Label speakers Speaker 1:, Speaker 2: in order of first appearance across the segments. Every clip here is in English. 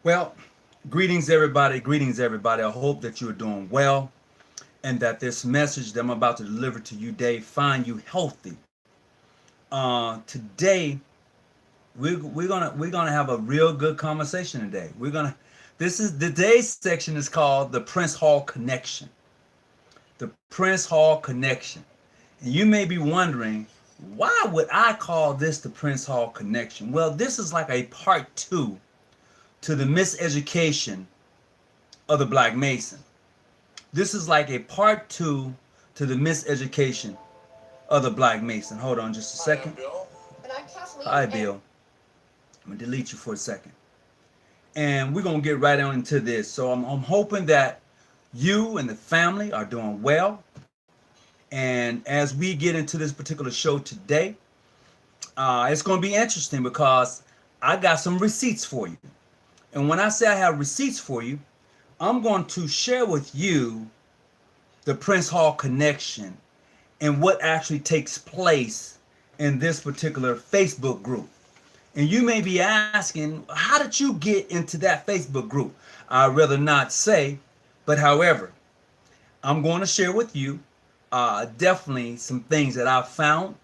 Speaker 1: Well, greetings everybody. Greetings everybody. I hope that you're doing well and that this message that I'm about to deliver to you today find you healthy. Today we're gonna have a real good conversation today. This is today's section is called the Prince Hall Connection. The Prince Hall Connection. And you may be wondering, why would I call this the Prince Hall Connection? Well, this is like a part two to the miseducation of the Black Mason. This is like a part two to the miseducation of the Black Mason. Hold on just a second. Hi, Bill. I'm going to delete you for a second. And we're going to get right on into this. So I'm hoping that you and the family are doing well. And as we get into this particular show today, it's going to be interesting because I got some receipts for you. And when I say I have receipts for you, I'm going to share with you the Prince Hall connection and what actually takes place in this particular Facebook group. And you may be asking, how did you get into that Facebook group? I'd rather not say, but however, I'm going to share with you definitely some things that I've found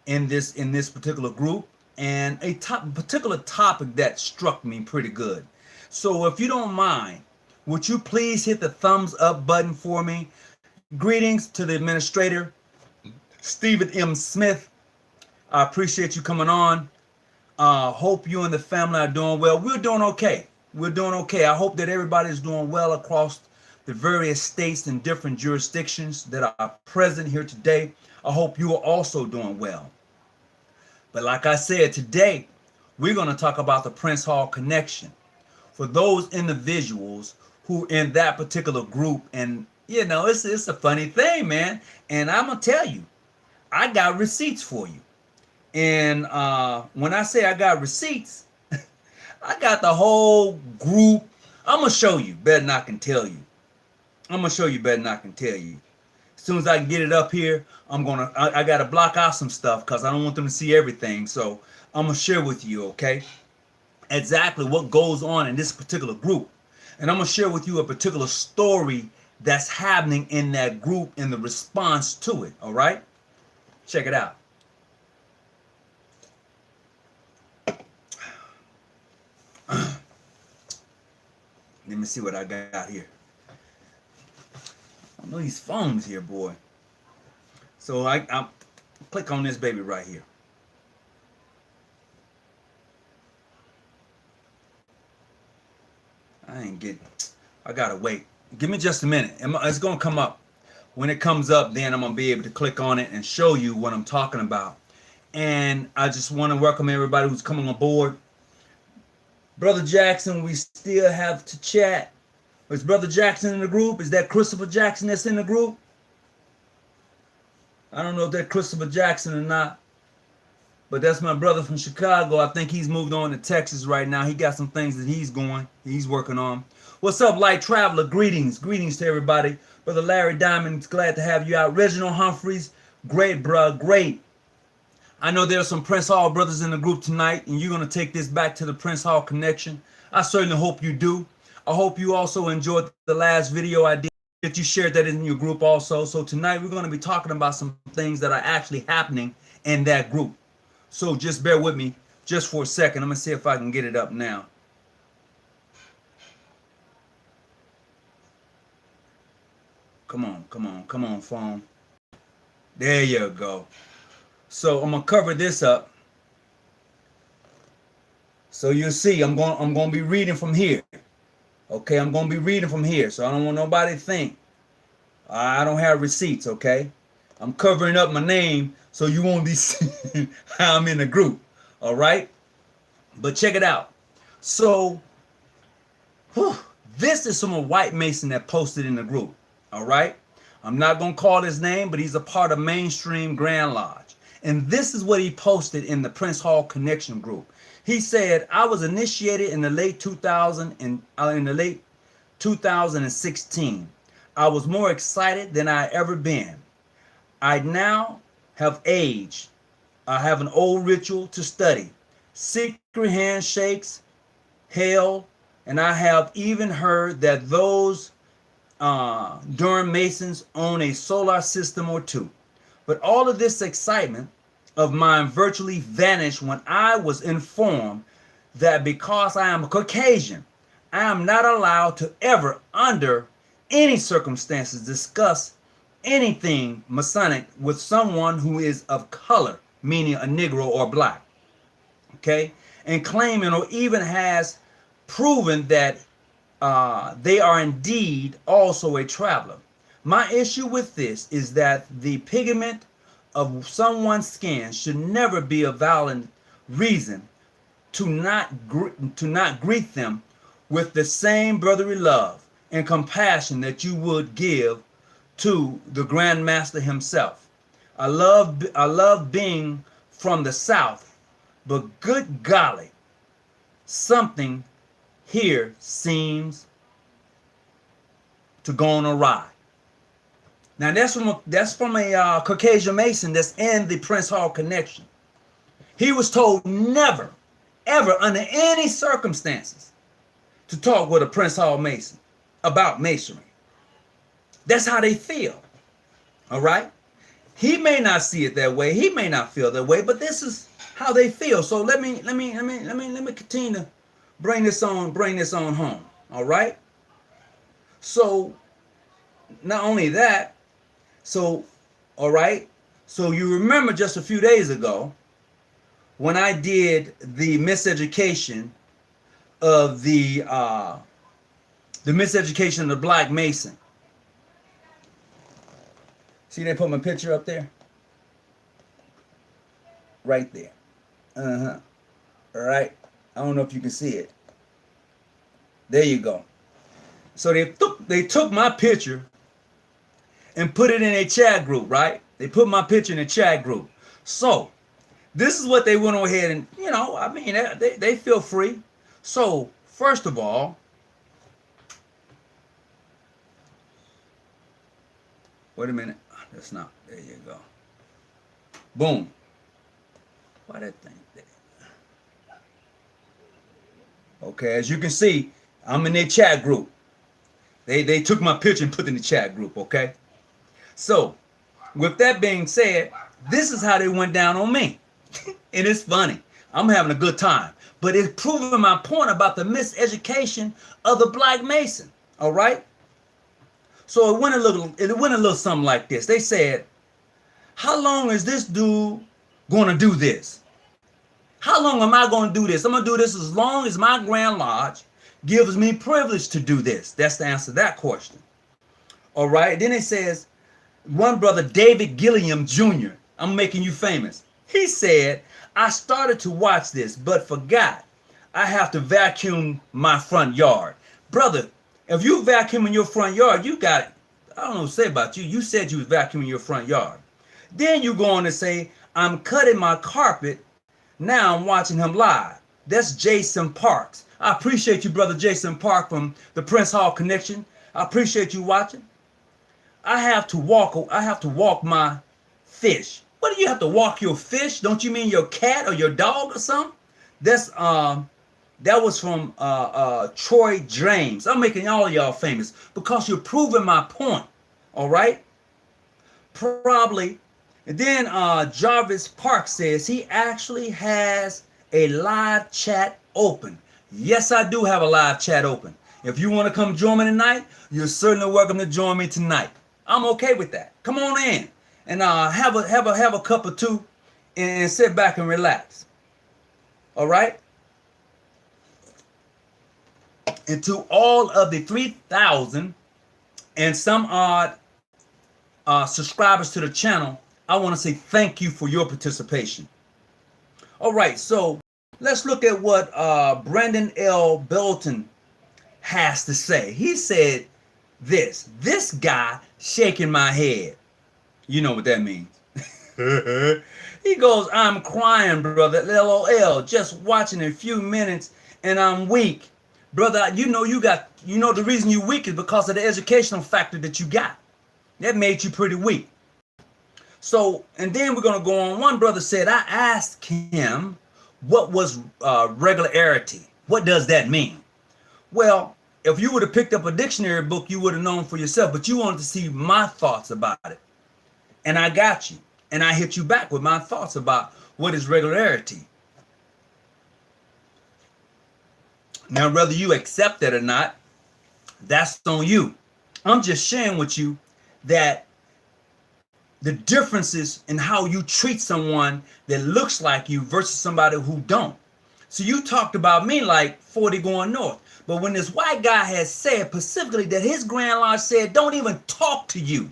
Speaker 1: in this particular group and a particular topic that struck me pretty good. So if you don't mind, would you please hit the thumbs up button for me? Greetings to the administrator, Stephen M. Smith. I appreciate you coming on. Hope you and the family are doing well. We're doing okay. We're doing okay. I hope that everybody's doing well across the various states and different jurisdictions that are present here today. I hope you are also doing well. But like I said, today we're going to talk about the Prince Hall connection. For those individuals who in that particular group, and you know, it's a funny thing, man. And I'm gonna tell you, I got receipts for you. And when I say I got receipts, I got the whole group. I'm gonna show you better than I can tell you. I'm gonna show you better than I can tell you. As soon as I can get it up here, I gotta block out some stuff because I don't want them to see everything. So I'm gonna share with you, okay, exactly what goes on in this particular group. And I'm gonna share with you a particular story that's happening in that group in the response to it. All right, check it out. Let me see what I got here. I know these phones here, boy. So I click on this baby right here. I gotta wait. Give me just a minute. It's gonna come up. When it comes up, then I'm gonna be able to click on it and show you what I'm talking about. And I just want to welcome everybody who's coming on board. Brother Jackson, we still have to chat. Is Brother Jackson in the group? Is that Christopher Jackson that's in the group? I don't know if that's Christopher Jackson or not. But that's my brother from Chicago. I think he's moved on to Texas right now. He got some things that he's working on. What's up, Light Traveler? Greetings. Greetings to everybody. Brother Larry Diamond, glad to have you out. Reginald Humphreys, great, bruh, great. I know there's some Prince Hall brothers in the group tonight, and you're going to take this back to the Prince Hall connection. I certainly hope you do. I hope you also enjoyed the last video I did, that you shared that in your group also. So tonight we're going to be talking about some things that are actually happening in that group. So just bear with me just for a second. I'm going to see if I can get it up now. Come on, phone. There you go. So I'm going to cover this up. So you'll see I'm going to be reading from here. Okay, I'm going to be reading from here. So I don't want nobody to think I don't have receipts, okay? I'm covering up my name so you won't be seeing how I'm in the group, all right? But check it out. So, this is some white Mason that posted in the group, all right? I'm not going to call his name, but he's a part of mainstream Grand Lodge. And this is what he posted in the Prince Hall Connection group. He said, I was initiated in the late 2016. I was more excited than I ever been. I now have aged. I have an old ritual to study. Secret handshakes, hell, And I have even heard that those Durham Masons own a solar system or two. But all of this excitement of mine virtually vanished when I was informed that because I am a Caucasian, I am not allowed to ever, under any circumstances, discuss anything Masonic with someone who is of color, meaning a Negro or black. Okay? And claiming or even has proven that they are indeed also a traveler. My issue with this is that the pigment of someone's skin should never be a valid reason to not greet them with the same brotherly love and compassion that you would give to the Grand Master himself. I love being from the South, but good golly, something here seems to go on awry. Now that's from a Caucasian Mason that's in the Prince Hall connection. He was told never, ever, under any circumstances, to talk with a Prince Hall Mason about Masonry. That's how they feel. All right. He may not see it that way. He may not feel that way, but this is how they feel. So let me continue to bring this on home. All right. So not only that, all right. So you remember just a few days ago when I did the miseducation of the miseducation of the Black Mason. See, they put my picture up there? Right there. All right. I don't know if you can see it. There you go. So they took my picture and put it in a chat group, right? They put my picture in a chat group. So this is what they went on ahead and, they feel free. So first of all, wait a minute. That's not. There you go. Boom. Why that thing there? Okay, as you can see, I'm in their chat group. They took my picture and put it in the chat group, okay? So, with that being said, this is how they went down on me. And it's funny. I'm having a good time. But it's proving my point about the miseducation of the Black Mason, all right? So it went a little something like this. They said, how long is this dude going to do this? How long am I going to do this? I'm going to do this as long as my Grand Lodge gives me privilege to do this. That's the answer to that question. All right. Then it says, one brother, David Gilliam Jr., I'm making you famous. He said, I started to watch this, but forgot I have to vacuum my front yard. Brother, if you vacuum in your front yard, you got it. I don't know what to say about you. You said you was vacuuming your front yard. Then you go on to say, I'm cutting my carpet. Now I'm watching him live. That's Jason Parks. I appreciate you, brother Jason Park from the Prince Hall Connection. I appreciate you watching. I have to walk my fish. What do you have to walk your fish? Don't you mean your cat or your dog or something? That was from Troy James. I'm making all of y'all famous because you're proving my point. All right? Probably. And then Jarvis Park says he actually has a live chat open. Yes, I do have a live chat open. If you want to come join me tonight, you're certainly welcome to join me tonight. I'm okay with that. Come on in and have a cup or two and sit back and relax. All right? And to all of the 3,000 and some odd subscribers to the channel, I want to say thank you for your participation. All right, so let's look at what Brandon L. Belton has to say. He said this guy shaking my head. You know what that means. He goes, I'm crying, brother, LOL, just watching a few minutes and I'm weak. Brother, you know the reason you're weak is because of the educational factor that you got. That made you pretty weak. So, and then we're going to go on. One brother said, I asked him what was regularity. What does that mean? Well, if you would have picked up a dictionary book, you would have known for yourself, but you wanted to see my thoughts about it. And I got you. And I hit you back with my thoughts about what is regularity. Now, whether you accept it or not, that's on you. I'm just sharing with you that the differences in how you treat someone that looks like you versus somebody who don't. So you talked about me like 40 going north. But when this white guy has said specifically that his Grand Lodge said, don't even talk to you.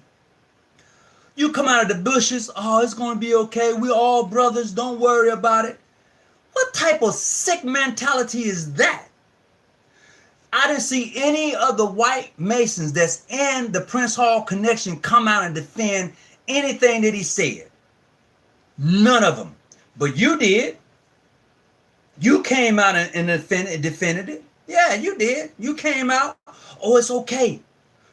Speaker 1: You come out of the bushes, oh, it's going to be okay. We're all brothers. Don't worry about it. What type of sick mentality is that? I didn't see any of the white Masons that's in the Prince Hall connection come out and defend anything that he said. None of them. But you did. You came out and defended it. Yeah, you did. You came out. Oh, it's okay.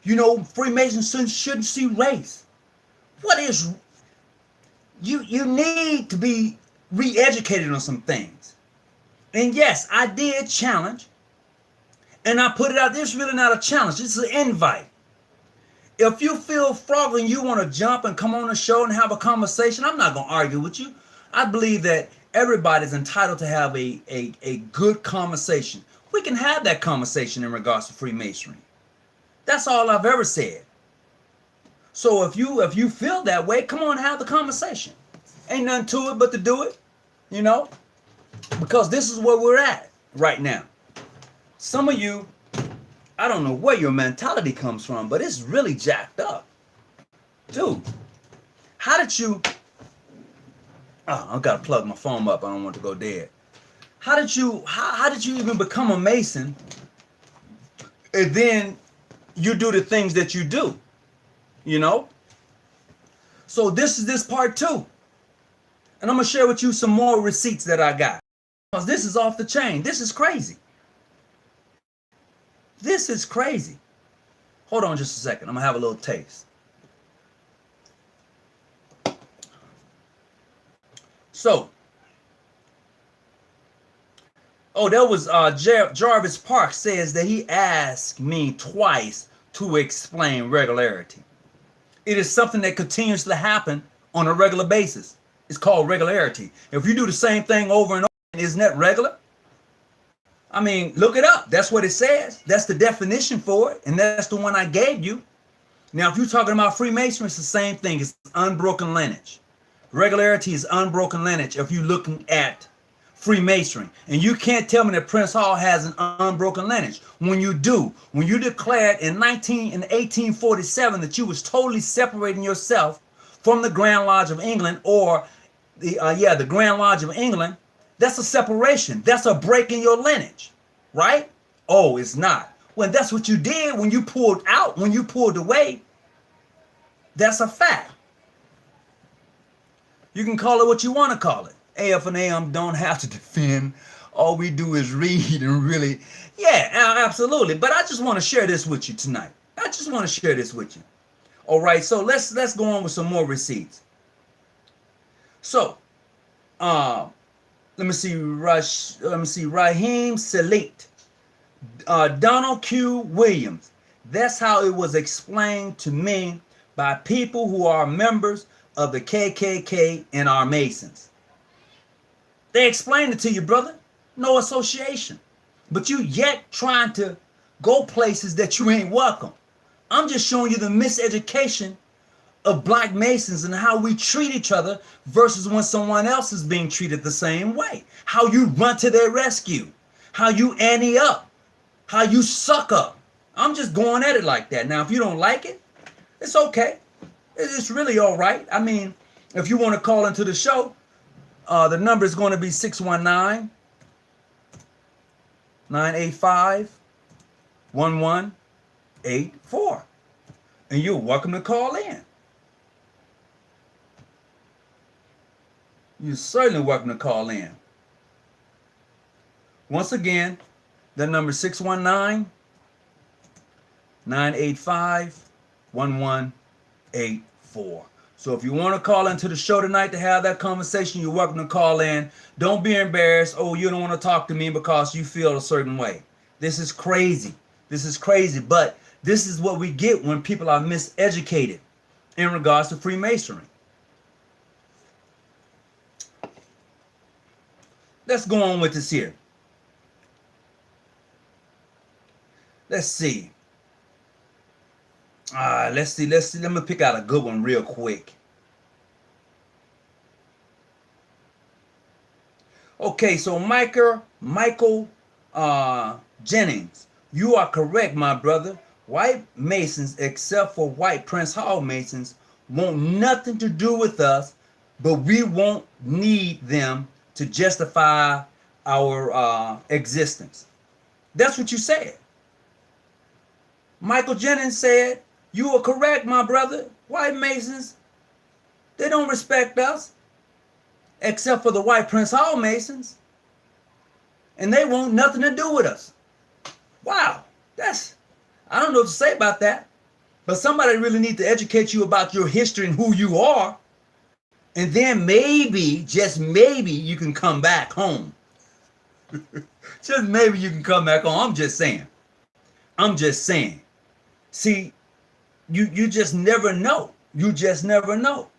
Speaker 1: You know, Freemasons shouldn't see race. What is... You need to be re-educated on some things. And yes, I did challenge. And I put it out. This is really not a challenge. This is an invite. If you feel froggy and you want to jump and come on the show and have a conversation, I'm not going to argue with you. I believe that everybody's entitled to have a good conversation. We can have that conversation in regards to Freemasonry. That's all I've ever said. So if you feel that way, come on and have the conversation. Ain't nothing to it but to do it, you know, because this is where we're at right now. Some of you, I don't know where your mentality comes from, but it's really jacked up. Dude, how did you... Oh, I've got to plug my phone up. I don't want it to go dead. How did you even become a Mason and then you do the things that you do, you know? So this is this part 2. And I'm going to share with you some more receipts that I got. Because this is off the chain. This is crazy. This is crazy. Hold on just a second. I'm going to have a little taste. So, there was Jarvis Park says that he asked me twice to explain regularity. It is something that continues to happen on a regular basis. It's called regularity. If you do the same thing over and over, isn't that regular? I mean, look it up. That's what it says. That's the definition for it. And that's the one I gave you. Now, if you're talking about Freemasonry, it's the same thing. It's unbroken lineage. Regularity is unbroken lineage if you're looking at Freemasonry. And you can't tell me that Prince Hall has an unbroken lineage. When you do, when you declared in 1847 that you was totally separating yourself from the Grand Lodge of England or the Grand Lodge of England, that's a separation. That's a break in your lineage, right? Oh, it's not. Well, that's what you did when you pulled out, when you pulled away. That's a fact. You can call it what you want to call it. AF and AM don't have to defend. All we do is read and really, yeah, absolutely. But I just want to share this with you tonight. I just want to share this with you. All right, so let's go on with some more receipts. So, let me see, Raheem Salit, Donald Q. Williams. That's how it was explained to me by people who are members of the KKK and are Masons. They explained it to you, brother. No association. But you yet trying to go places that you ain't welcome. I'm just showing you the miseducation of Black Masons and how we treat each other versus when someone else is being treated the same way. How you run to their rescue. How you ante up. How you suck up. I'm just going at it like that. Now, if you don't like it, it's okay. It's really all right. I mean, if you want to call into the show, the number is going to be 619-985-1184. And you're welcome to call in. You're certainly welcome to call in. Once again, the number is 619-985-1184. So if you want to call into the show tonight to have that conversation, you're welcome to call in. Don't be embarrassed. Oh, you don't want to talk to me because you feel a certain way. This is crazy. This is crazy. But this is what we get when people are miseducated in regards to Freemasonry. Let's go on with this here. Let's see. Let's see. Let me pick out a good one real quick. Okay, so Michael Jennings, you are correct, my brother. White Masons, except for white Prince Hall Masons, want nothing to do with us, but we won't need them to justify our existence. That's what you said. Michael Jennings said, you are correct, my brother. White Masons, they don't respect us, except for the white Prince Hall Masons, and they want nothing to do with us. Wow, I don't know what to say about that, but somebody really needs to educate you about your history and who you are, and then maybe, just maybe, you can come back home. Just maybe you can come back home. I'm just saying. See, you just never know. You just never know.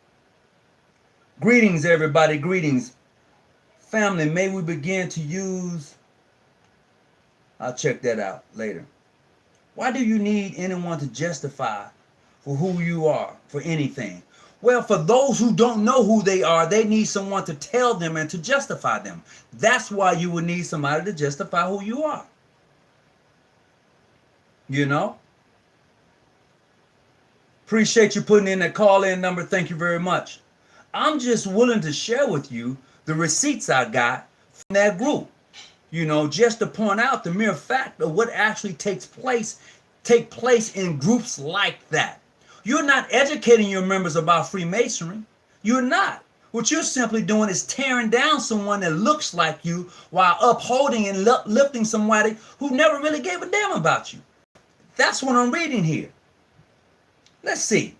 Speaker 1: Greetings, everybody. Greetings. Family, may we begin to use... I'll check that out later. Why do you need anyone to justify for who you are, for anything? Well, for those who don't know who they are, they need someone to tell them and to justify them. That's why you would need somebody to justify who you are. You know? Appreciate you putting in that call-in number. Thank you very much. I'm just willing to share with you the receipts I got from that group. You know, just to point out the mere fact of what actually take place in groups like that. You're not educating your members about Freemasonry. You're not. What you're simply doing is tearing down someone that looks like you while upholding and lifting somebody who never really gave a damn about you. That's what I'm reading here. Let's see.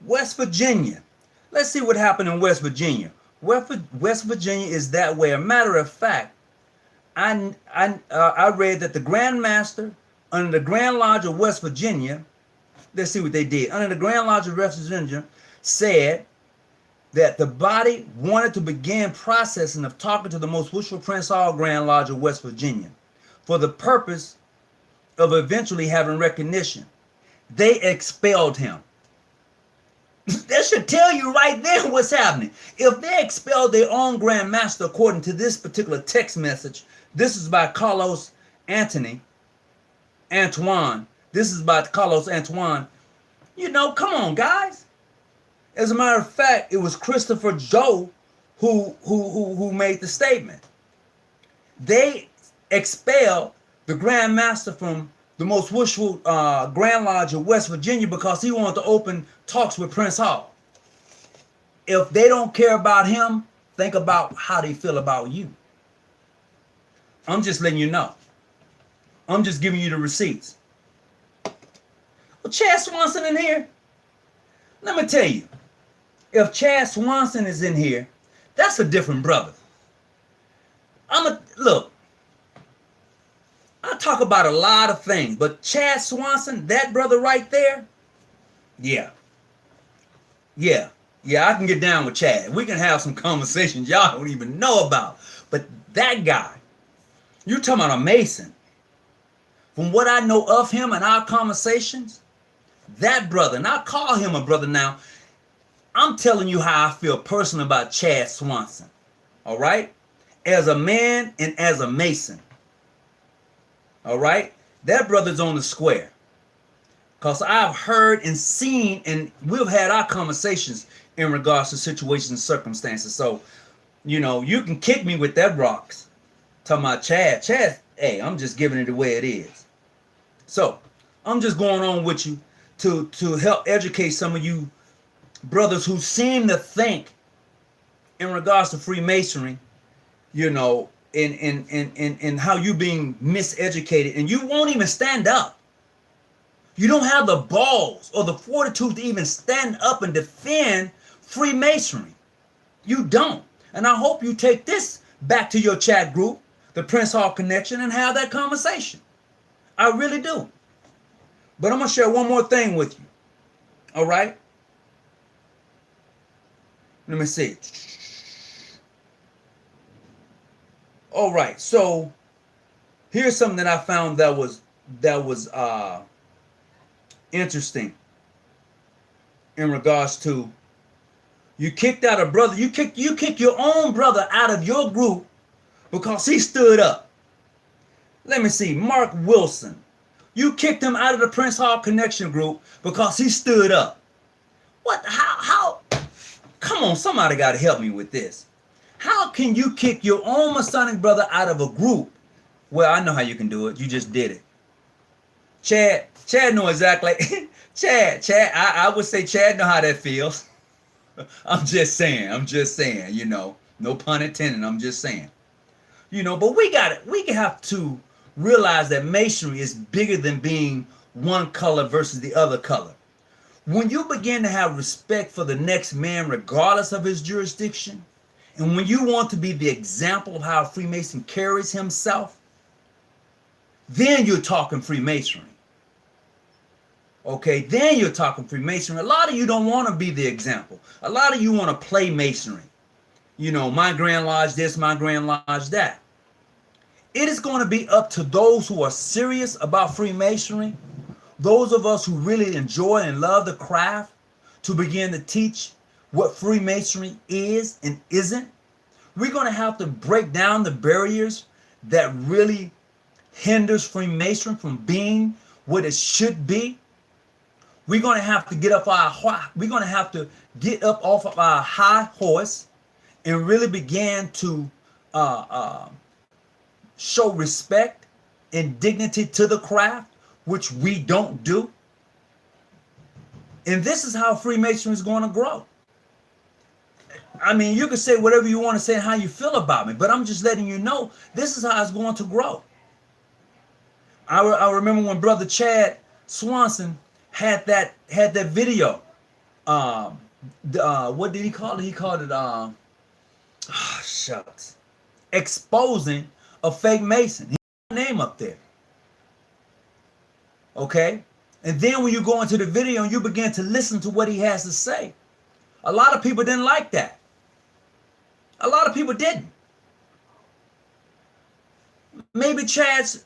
Speaker 1: West Virginia. Let's see what happened in West Virginia. West Virginia is that way. A matter of fact, I read that the Grand Master under the Grand Lodge of West Virginia, let's see what they did. Under the Grand Lodge of West Virginia said that the body wanted to begin processing of talking to the most wishful Prince Hall Grand Lodge of West Virginia for the purpose of eventually having recognition. They expelled him. That should tell you right there what's happening. If they expelled their own Grand Master according to this particular text message, this is by Carlos Antoine. This is by Carlos Antoine. You know, come on, guys. As a matter of fact, it was Christopher Joe who made the statement. They expelled the Grand Master from the most wishful Grand Lodge of West Virginia because he wanted to open talks with Prince Hall. If they don't care about him, think about how they feel about you. I'm just letting you know. I'm just giving you the receipts. Well, Chad Swanson in here? Let me tell you, if Chad Swanson is in here, that's a different brother. Look, I talk about a lot of things, but Chad Swanson, that brother right there, yeah, I can get down with Chad. We can have some conversations y'all don't even know about. But that guy, you're talking about a Mason. From what I know of him and our conversations, that brother, and I call him a brother now, I'm telling you how I feel personally about Chad Swanson. All right? As a man and as a Mason. All right? That brother's on the square. Because I've heard and seen, and we've had our conversations in regards to situations and circumstances. So, you know, you can kick me with that rocks. Talking about Chad. Chad, hey, I'm just giving it the way it is. So, I'm just going on with you to help educate some of you brothers who seem to think in regards to Freemasonry, you know, in how you being miseducated, and you won't even stand up. You don't have the balls or the fortitude to even stand up and defend Freemasonry. You don't. And I hope you take this back to your chat group, the Prince Hall Connection, and have that conversation. I really do. But I'm going to share one more thing with you. All right? Let me see. All right. So here's something that I found that was interesting in regards to you kicked out a brother. You kick your own brother out of your group because he stood up. Let me see. Mark Wilson. You kicked him out of the Prince Hall Connection group because he stood up. What? How? Come on, somebody got to help me with this. How can you kick your own Masonic brother out of a group? Well, I know how you can do it. You just did it. Chad know exactly. Chad, I would say Chad know how that feels. I'm just saying, you know, no pun intended. I'm just saying, you know, but we have to realize that Masonry is bigger than being one color versus the other color. When you begin to have respect for the next man, regardless of his jurisdiction, and when you want to be the example of how a Freemason carries himself, then you're talking Freemasonry. Okay, then you're talking Freemasonry. A lot of you don't want to be the example. A lot of you want to play Masonry. You know, my Grand Lodge this, my Grand Lodge that. It is going to be up to those who are serious about Freemasonry, those of us who really enjoy and love the craft, to begin to teach what Freemasonry is and isn't. We're going to have to break down the barriers that really hinders Freemasonry from being what it should be. We're going to have to get up off of our high horse and really begin to show respect and dignity to the craft, which we don't do. And this is how Freemasonry is going to grow. I mean, you can say whatever you want to say and how you feel about me, but I'm just letting you know this is how it's going to grow. I remember when Brother Chad Swanson had that video. What did he call it? He called it shucks, exposing a fake Mason. He put his name up there. Okay? And then when you go into the video and you begin to listen to what he has to say, a lot of people didn't like that. A lot of people didn't. Maybe Chad's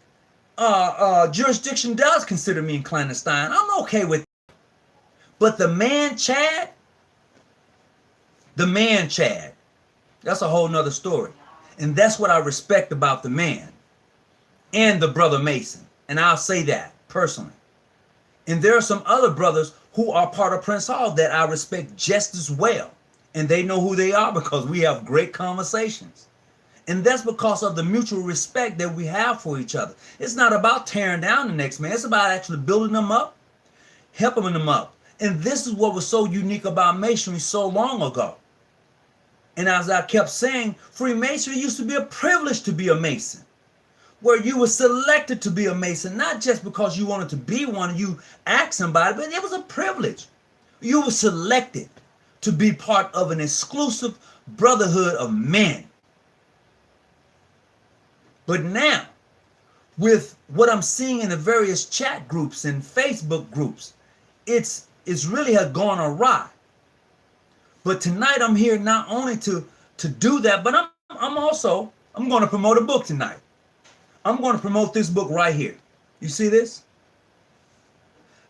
Speaker 1: jurisdiction does consider me clandestine. I'm okay with it. But the man Chad, that's a whole nother story. And that's what I respect about the man and the brother Mason. And I'll say that personally. And there are some other brothers who are part of Prince Hall that I respect just as well. And they know who they are because we have great conversations. And that's because of the mutual respect that we have for each other. It's not about tearing down the next man. It's about actually building them up, helping them up. And this is what was so unique about Masonry so long ago. And as I kept saying, Freemasonry used to be a privilege to be a Mason, where you were selected to be a Mason, not just because you wanted to be one and you asked somebody, but it was a privilege. You were selected to be part of an exclusive brotherhood of men. But now, with what I'm seeing in the various chat groups and Facebook groups, it's really has gone awry. But tonight I'm here not only to do that, but I'm going to promote a book tonight. I'm going to promote this book right here. You see this?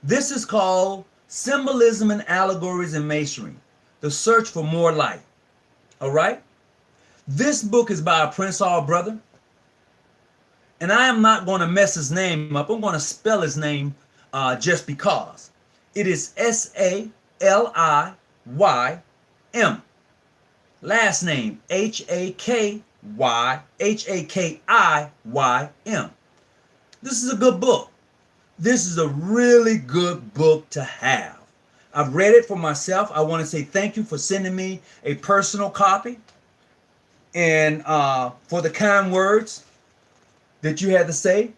Speaker 1: This is called Symbolism and Allegories in Masonry: The Search for More Light. All right? This book is by a Prince Hall brother. And I am not going to mess his name up. I'm going to spell his name just because. It is Saliym. Last name Hakiym. This is a good book. This is a really good book to have. I've read it for myself. I want to say thank you for sending me a personal copy and for the kind words that you had to say.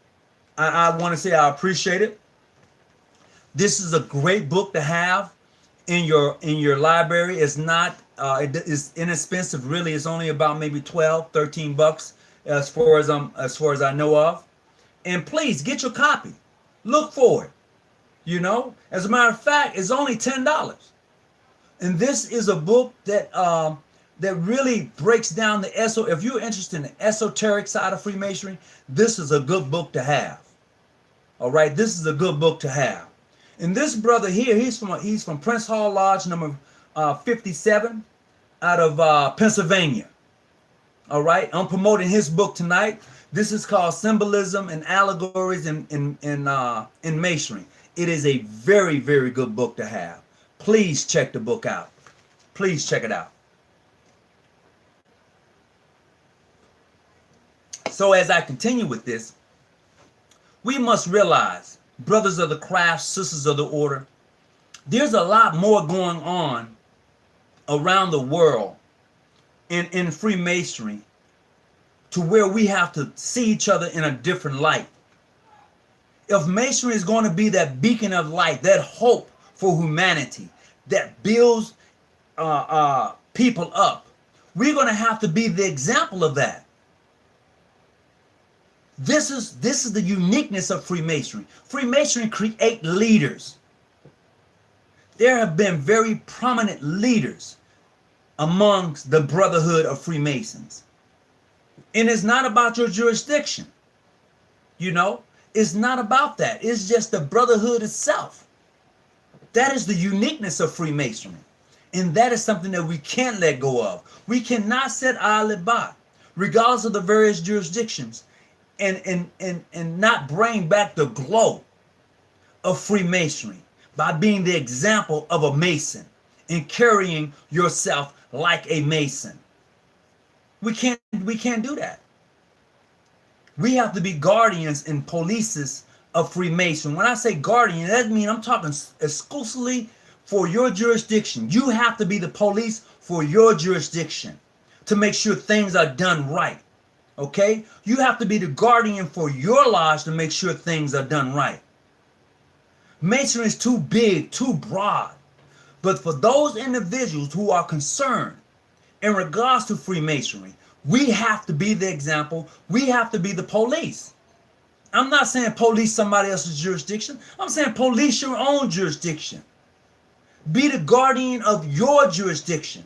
Speaker 1: I want to say I appreciate it. This is a great book to have in your library. It's not It is inexpensive, really. It's only about maybe 12, 13 bucks as far as I know of. And please get your copy. Look for it. As a matter of fact, it's only $10. And this is a book that really breaks down if you're interested in the esoteric side of Freemasonry, this is a good book to have. All right, this is a good book to have. And this brother here, he's from Prince Hall Lodge number 57 out of Pennsylvania. All right, I'm promoting his book tonight. This is called Symbolism and Allegories in Masonry. It is a very, very good book to have. Please check the book out. Please check it out. So as I continue with this, we must realize, brothers of the craft, sisters of the order, there's a lot more going on around the world in Freemasonry to where we have to see each other in a different light. If Masonry is going to be that beacon of light, that hope for humanity, that builds people up, we're going to have to be the example of that. This is the uniqueness of Freemasonry. Freemasonry create leaders. There have been very prominent leaders amongst the brotherhood of Freemasons. And it's not about your jurisdiction. It's not about that. It's just the brotherhood itself. That is the uniqueness of Freemasonry. And that is something that we can't let go of. We cannot set eyelid by, regardless of the various jurisdictions, and not bring back the glow of Freemasonry by being the example of a Mason and carrying yourself like a Mason. We can't do that. We have to be guardians and polices of Freemason. When I say guardian, that means I'm talking exclusively for your jurisdiction. You have to be the police for your jurisdiction to make sure things are done right. Okay? You have to be the guardian for your lodge to make sure things are done right. Masonry is too big, too broad. But for those individuals who are concerned in regards to Freemasonry, we have to be the example. We have to be the police. I'm not saying police somebody else's jurisdiction. I'm saying police your own jurisdiction. Be the guardian of your jurisdiction.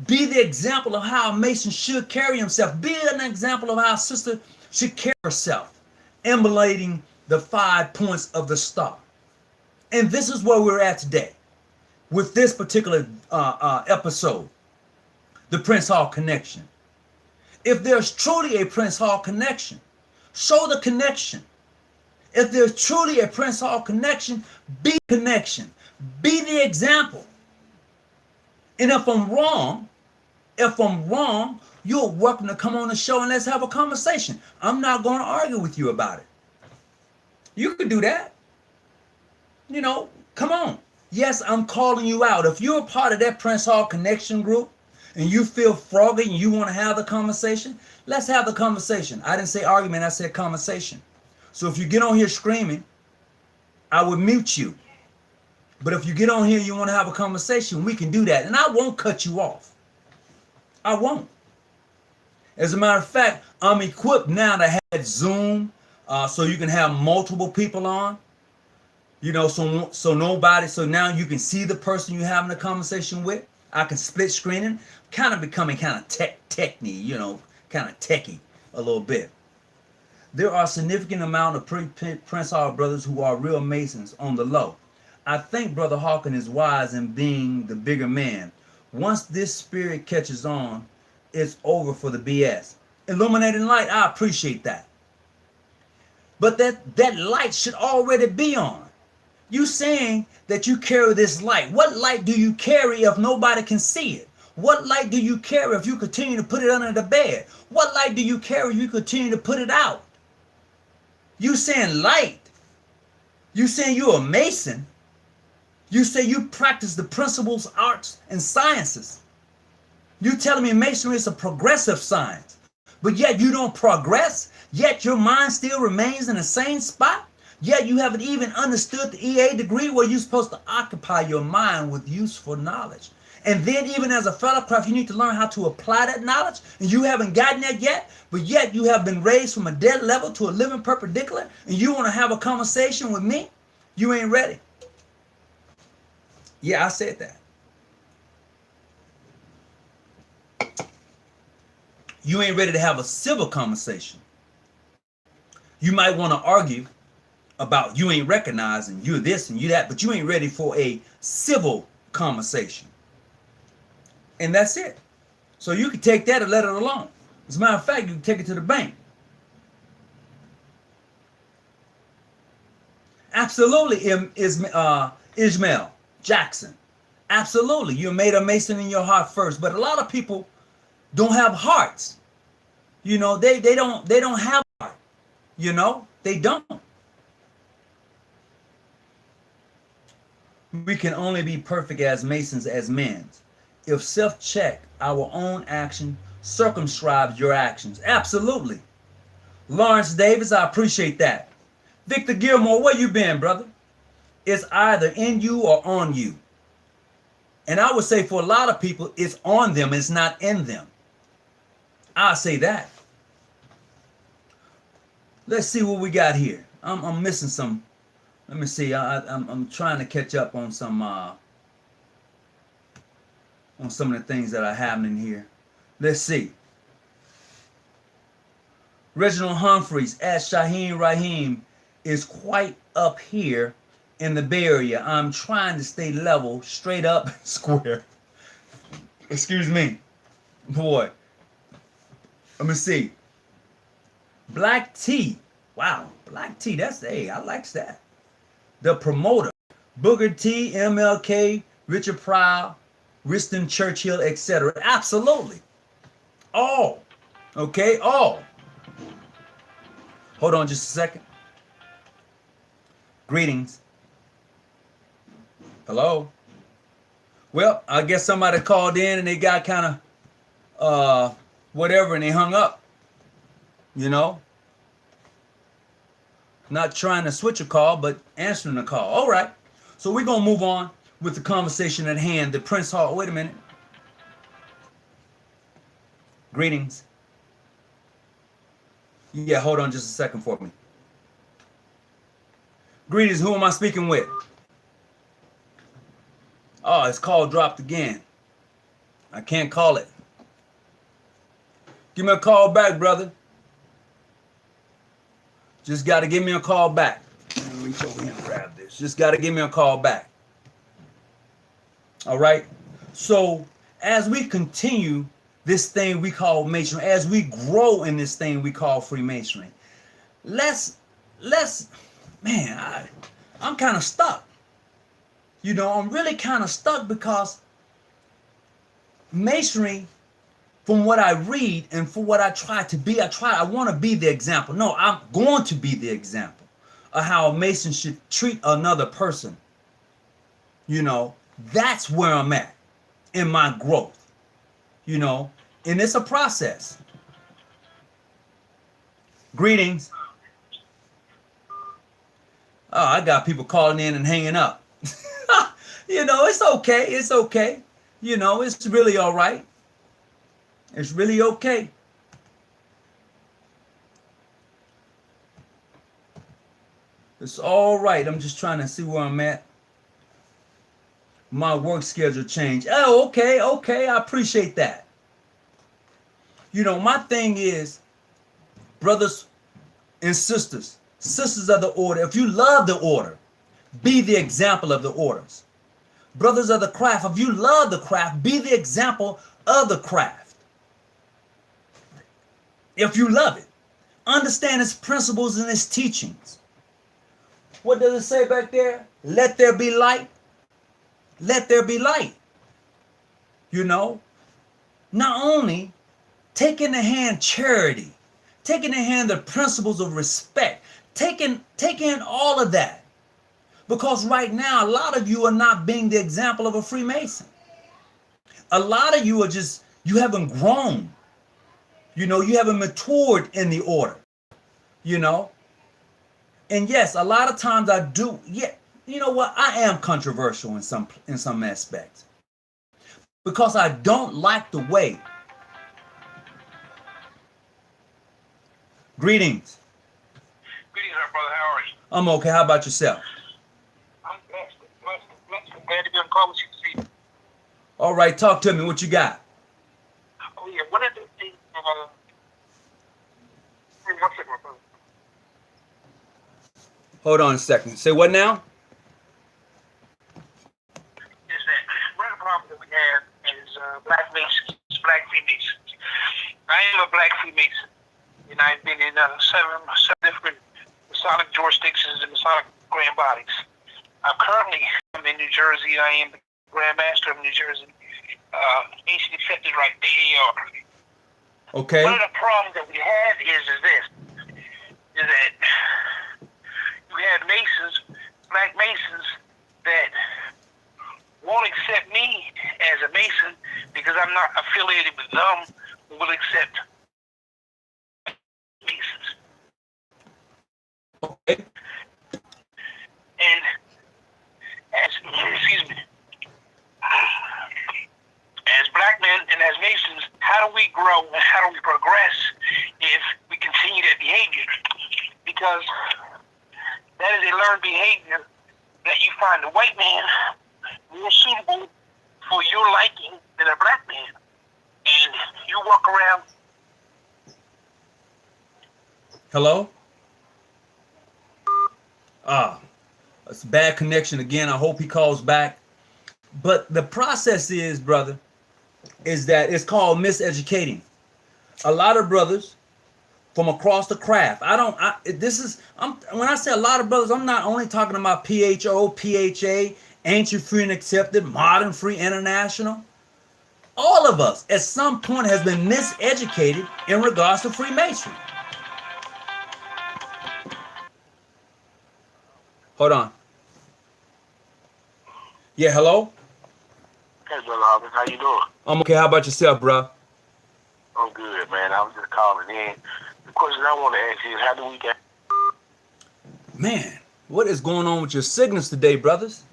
Speaker 1: Be the example of how a Mason should carry himself. Be an example of how a sister should carry herself, emulating the 5 points of the star. And this is where we're at today with this particular episode, the Prince Hall Connection. If there's truly a Prince Hall connection, show the connection. If there's truly a Prince Hall connection, be the connection. Be the example. And if I'm wrong, you're welcome to come on the show and let's have a conversation. I'm not going to argue with you about it. You could do that. Come on. Yes, I'm calling you out. If you're a part of that Prince Hall Connection group and you feel froggy and you want to have the conversation, let's have the conversation. I didn't say argument, I said conversation. So if you get on here screaming, I would mute you. But if you get on here and you want to have a conversation, we can do that. And I won't cut you off. I won't. As a matter of fact, I'm equipped now to have Zoom so you can have multiple people on. So now you can see the person you're having a conversation with. I can split screening, kind of becoming kind of techy, kind of techie a little bit. There are a significant amount of Prince Hall brothers who are real Masons on the low. I think Brother Hawkins is wise in being the bigger man. Once this spirit catches on, it's over for the BS. Illuminating light, I appreciate that. But that light should already be on. You saying that you carry this light. What light do you carry if nobody can see it? What light do you carry if you continue to put it under the bed? What light do you carry if you continue to put it out? You saying light. You saying you're a Mason. You say you practice the principles, arts, and sciences. You telling me Masonry is a progressive science, but yet you don't progress, yet your mind still remains in the same spot, yet you haven't even understood the EA degree where you're supposed to occupy your mind with useful knowledge And then even as a fellow craft, you need to learn how to apply that knowledge. And you haven't gotten that yet, but yet you have been raised from a dead level to a living perpendicular, and you want to have a conversation with me? You ain't ready. Yeah, I said that. You ain't ready to have a civil conversation. You might want to argue about you ain't recognizing you're this and you that, but you ain't ready for a civil conversation. And that's it. So you can take that and let it alone. As a matter of fact, you can take it to the bank. Absolutely, Ishmael Jackson. Absolutely, you made a Mason in your heart first. But a lot of people don't have hearts. You know, they don't have a heart. You know, they don't. We can only be perfect as Masons as men if self-check our own action circumscribes your actions. Absolutely. Lawrence Davis, I appreciate that. Victor Gilmore, where you been, brother? It's either in you or on you. And I would say for a lot of people, it's on them, it's not in them. I'll say that. Let's see what we got here. I'm missing some. Let me see. I'm trying to catch up on some of the things that are happening here. Let's see. Reginald Humphreys at Shaheen Rahim is quite up here in the Bay Area. I'm trying to stay level, straight up, square. Excuse me. Boy. Let me see. Black T. Wow. Black T. That's, hey, I like that. The Promoter. Booker T, MLK, Richard Pryor, Winston Churchill, etc. Absolutely. All. Okay, all. Hold on just a second. Greetings. Hello. Well, I guess somebody called in and they got kind of whatever and they hung up. You know? Not trying to switch a call, but answering the call. All right. So we're going to move on with the conversation at hand. The Prince Hall. Wait a minute. Greetings. Yeah, hold on just a second for me. Greetings. Who am I speaking with? Oh, his call dropped again. I can't call it. Give me a call back, brother. Just got to give me a call back. Let me reach over here and grab this. Just got to give me a call back. All right. So as we continue this thing we call Masonry, as we grow in this thing we call Freemasonry, let's man, I'm kind of stuck. You know, I'm really kind of stuck because Masonry, from what I read and for what I try to be, I want to be the example. No, I'm going to be the example of how a Mason should treat another person. You know, that's where I'm at in my growth. You know, and it's a process. Greetings. Oh, I got people calling in and hanging up. You know, it's okay. It's okay. You know, it's really all right. It's really okay. It's all right. I'm just trying to see where I'm at. My work schedule changed. Oh, okay, okay. I appreciate that. You know, my thing is, brothers and sisters, sisters of the order, if you love the order, be the example of the orders. Brothers of the craft, if you love the craft, be the example of the craft. If you love it, understand its principles and its teachings. What does it say back there? Let there be light. Let there be light. You know, not only take in the hand charity, take in the hand the principles of respect, take in all of that. Because right now, a lot of you are not being the example of a Freemason. A lot of you are just, you haven't grown. You know, you haven't matured in the order. You know? And yes, a lot of times I do, yeah, you know what? I am controversial in some aspects. because I don't like the way. Greetings.
Speaker 2: Greetings, brother. How are you?
Speaker 1: I'm okay. How about yourself?
Speaker 2: I'm blessed. Glad to be on the call with you today.
Speaker 1: All right, talk to me. What you got?
Speaker 2: Oh, yeah. One of the things, one second, brother.
Speaker 1: Hold on a second. Say what now?
Speaker 2: Is that one of the problems that we have is black Masons, black Freemasons. I am a black Freemason, and I've been in seven different Masonic jurisdictions and Masonic grand bodies. I'm in New Jersey. I am the Grand Master of New Jersey. Ancient accepted right, AAR.
Speaker 1: Okay.
Speaker 2: One of the problems that we have is that you have Masons, black Masons, that won't accept me as a Mason because I'm not affiliated with them, who will accept Masons.
Speaker 1: Okay.
Speaker 2: And as black men and as Masons, how do we grow and how do we progress if we continue that behavior? Because that is a learned behavior that you find a white man more suitable for your liking than a black man. And you walk around.
Speaker 1: Hello? It's a bad connection again. I hope he calls back. But the process is, brother, is that it's called miseducating. A lot of brothers from across the craft. When I say a lot of brothers, I'm not only talking about PHO, PHA, Ancient Free and Accepted, Modern Free International. All of us at some point has been miseducated in regards to Freemasonry. Hold on. Yeah, hello?
Speaker 2: Hey, Brother Harvey, how you doing?
Speaker 1: I'm okay. How about yourself, bro?
Speaker 2: I'm good, man. I was just calling in. The question I want to ask you is, how do we get...
Speaker 1: Man, what is going on with your signals today, brothers?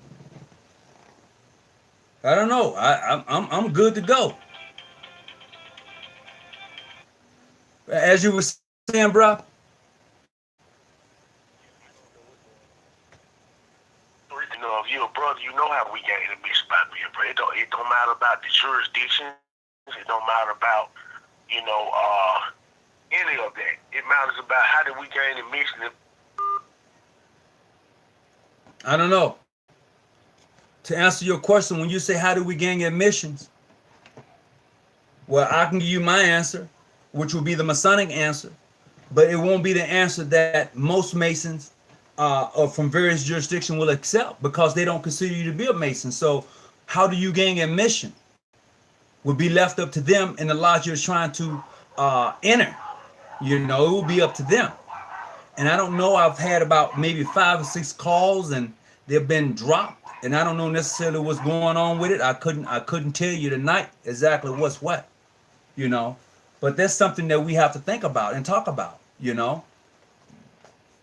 Speaker 1: I don't know. I'm good to go. As you were saying, bro.
Speaker 2: You know, if you're a brother, you know how we gain a mix about being a brother. It don't matter about the jurisdiction. It don't matter about, any of that. It matters about how do we gain a mix.
Speaker 1: I don't know. To answer your question, when you say how do we gain admissions, well, I can give you my answer, which will be the Masonic answer, but it won't be the answer that most Masons from various jurisdictions will accept because they don't consider you to be a Mason. So how do you gain admission would be left up to them in the lodge you're trying to enter. It will be up to them. And I don't know, I've had about maybe 5 or 6 calls and they've been dropped. And I don't know necessarily what's going on with it. I couldn't tell you tonight exactly what's what, But that's something that we have to think about and talk about,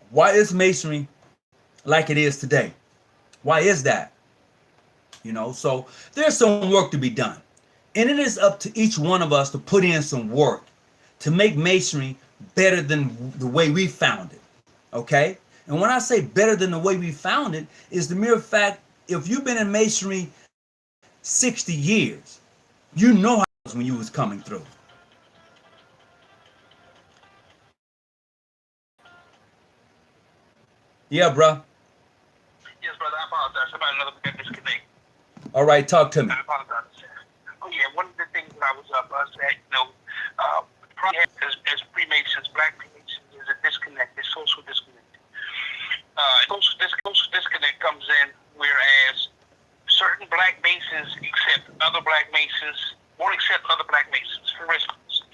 Speaker 1: Why is Masonry like it is today? Why is that? So there's some work to be done. And it is up to each one of us to put in some work to make Masonry better than the way we found it. Okay? And when I say better than the way we found it, is the mere fact, if you've been in Masonry 60 years, you know how it was when you was coming through. Yeah, bro.
Speaker 2: Yes, brother, I apologize. Somebody another got disconnect.
Speaker 1: All right, talk to me.
Speaker 2: I apologize. Oh, yeah, one of the things that I was up was that, as Freemasons, black Freemasons, is a disconnect, a social disconnect. Social disconnect comes in whereas certain black Masons accept other black Masons, won't accept other black Masons. For instance,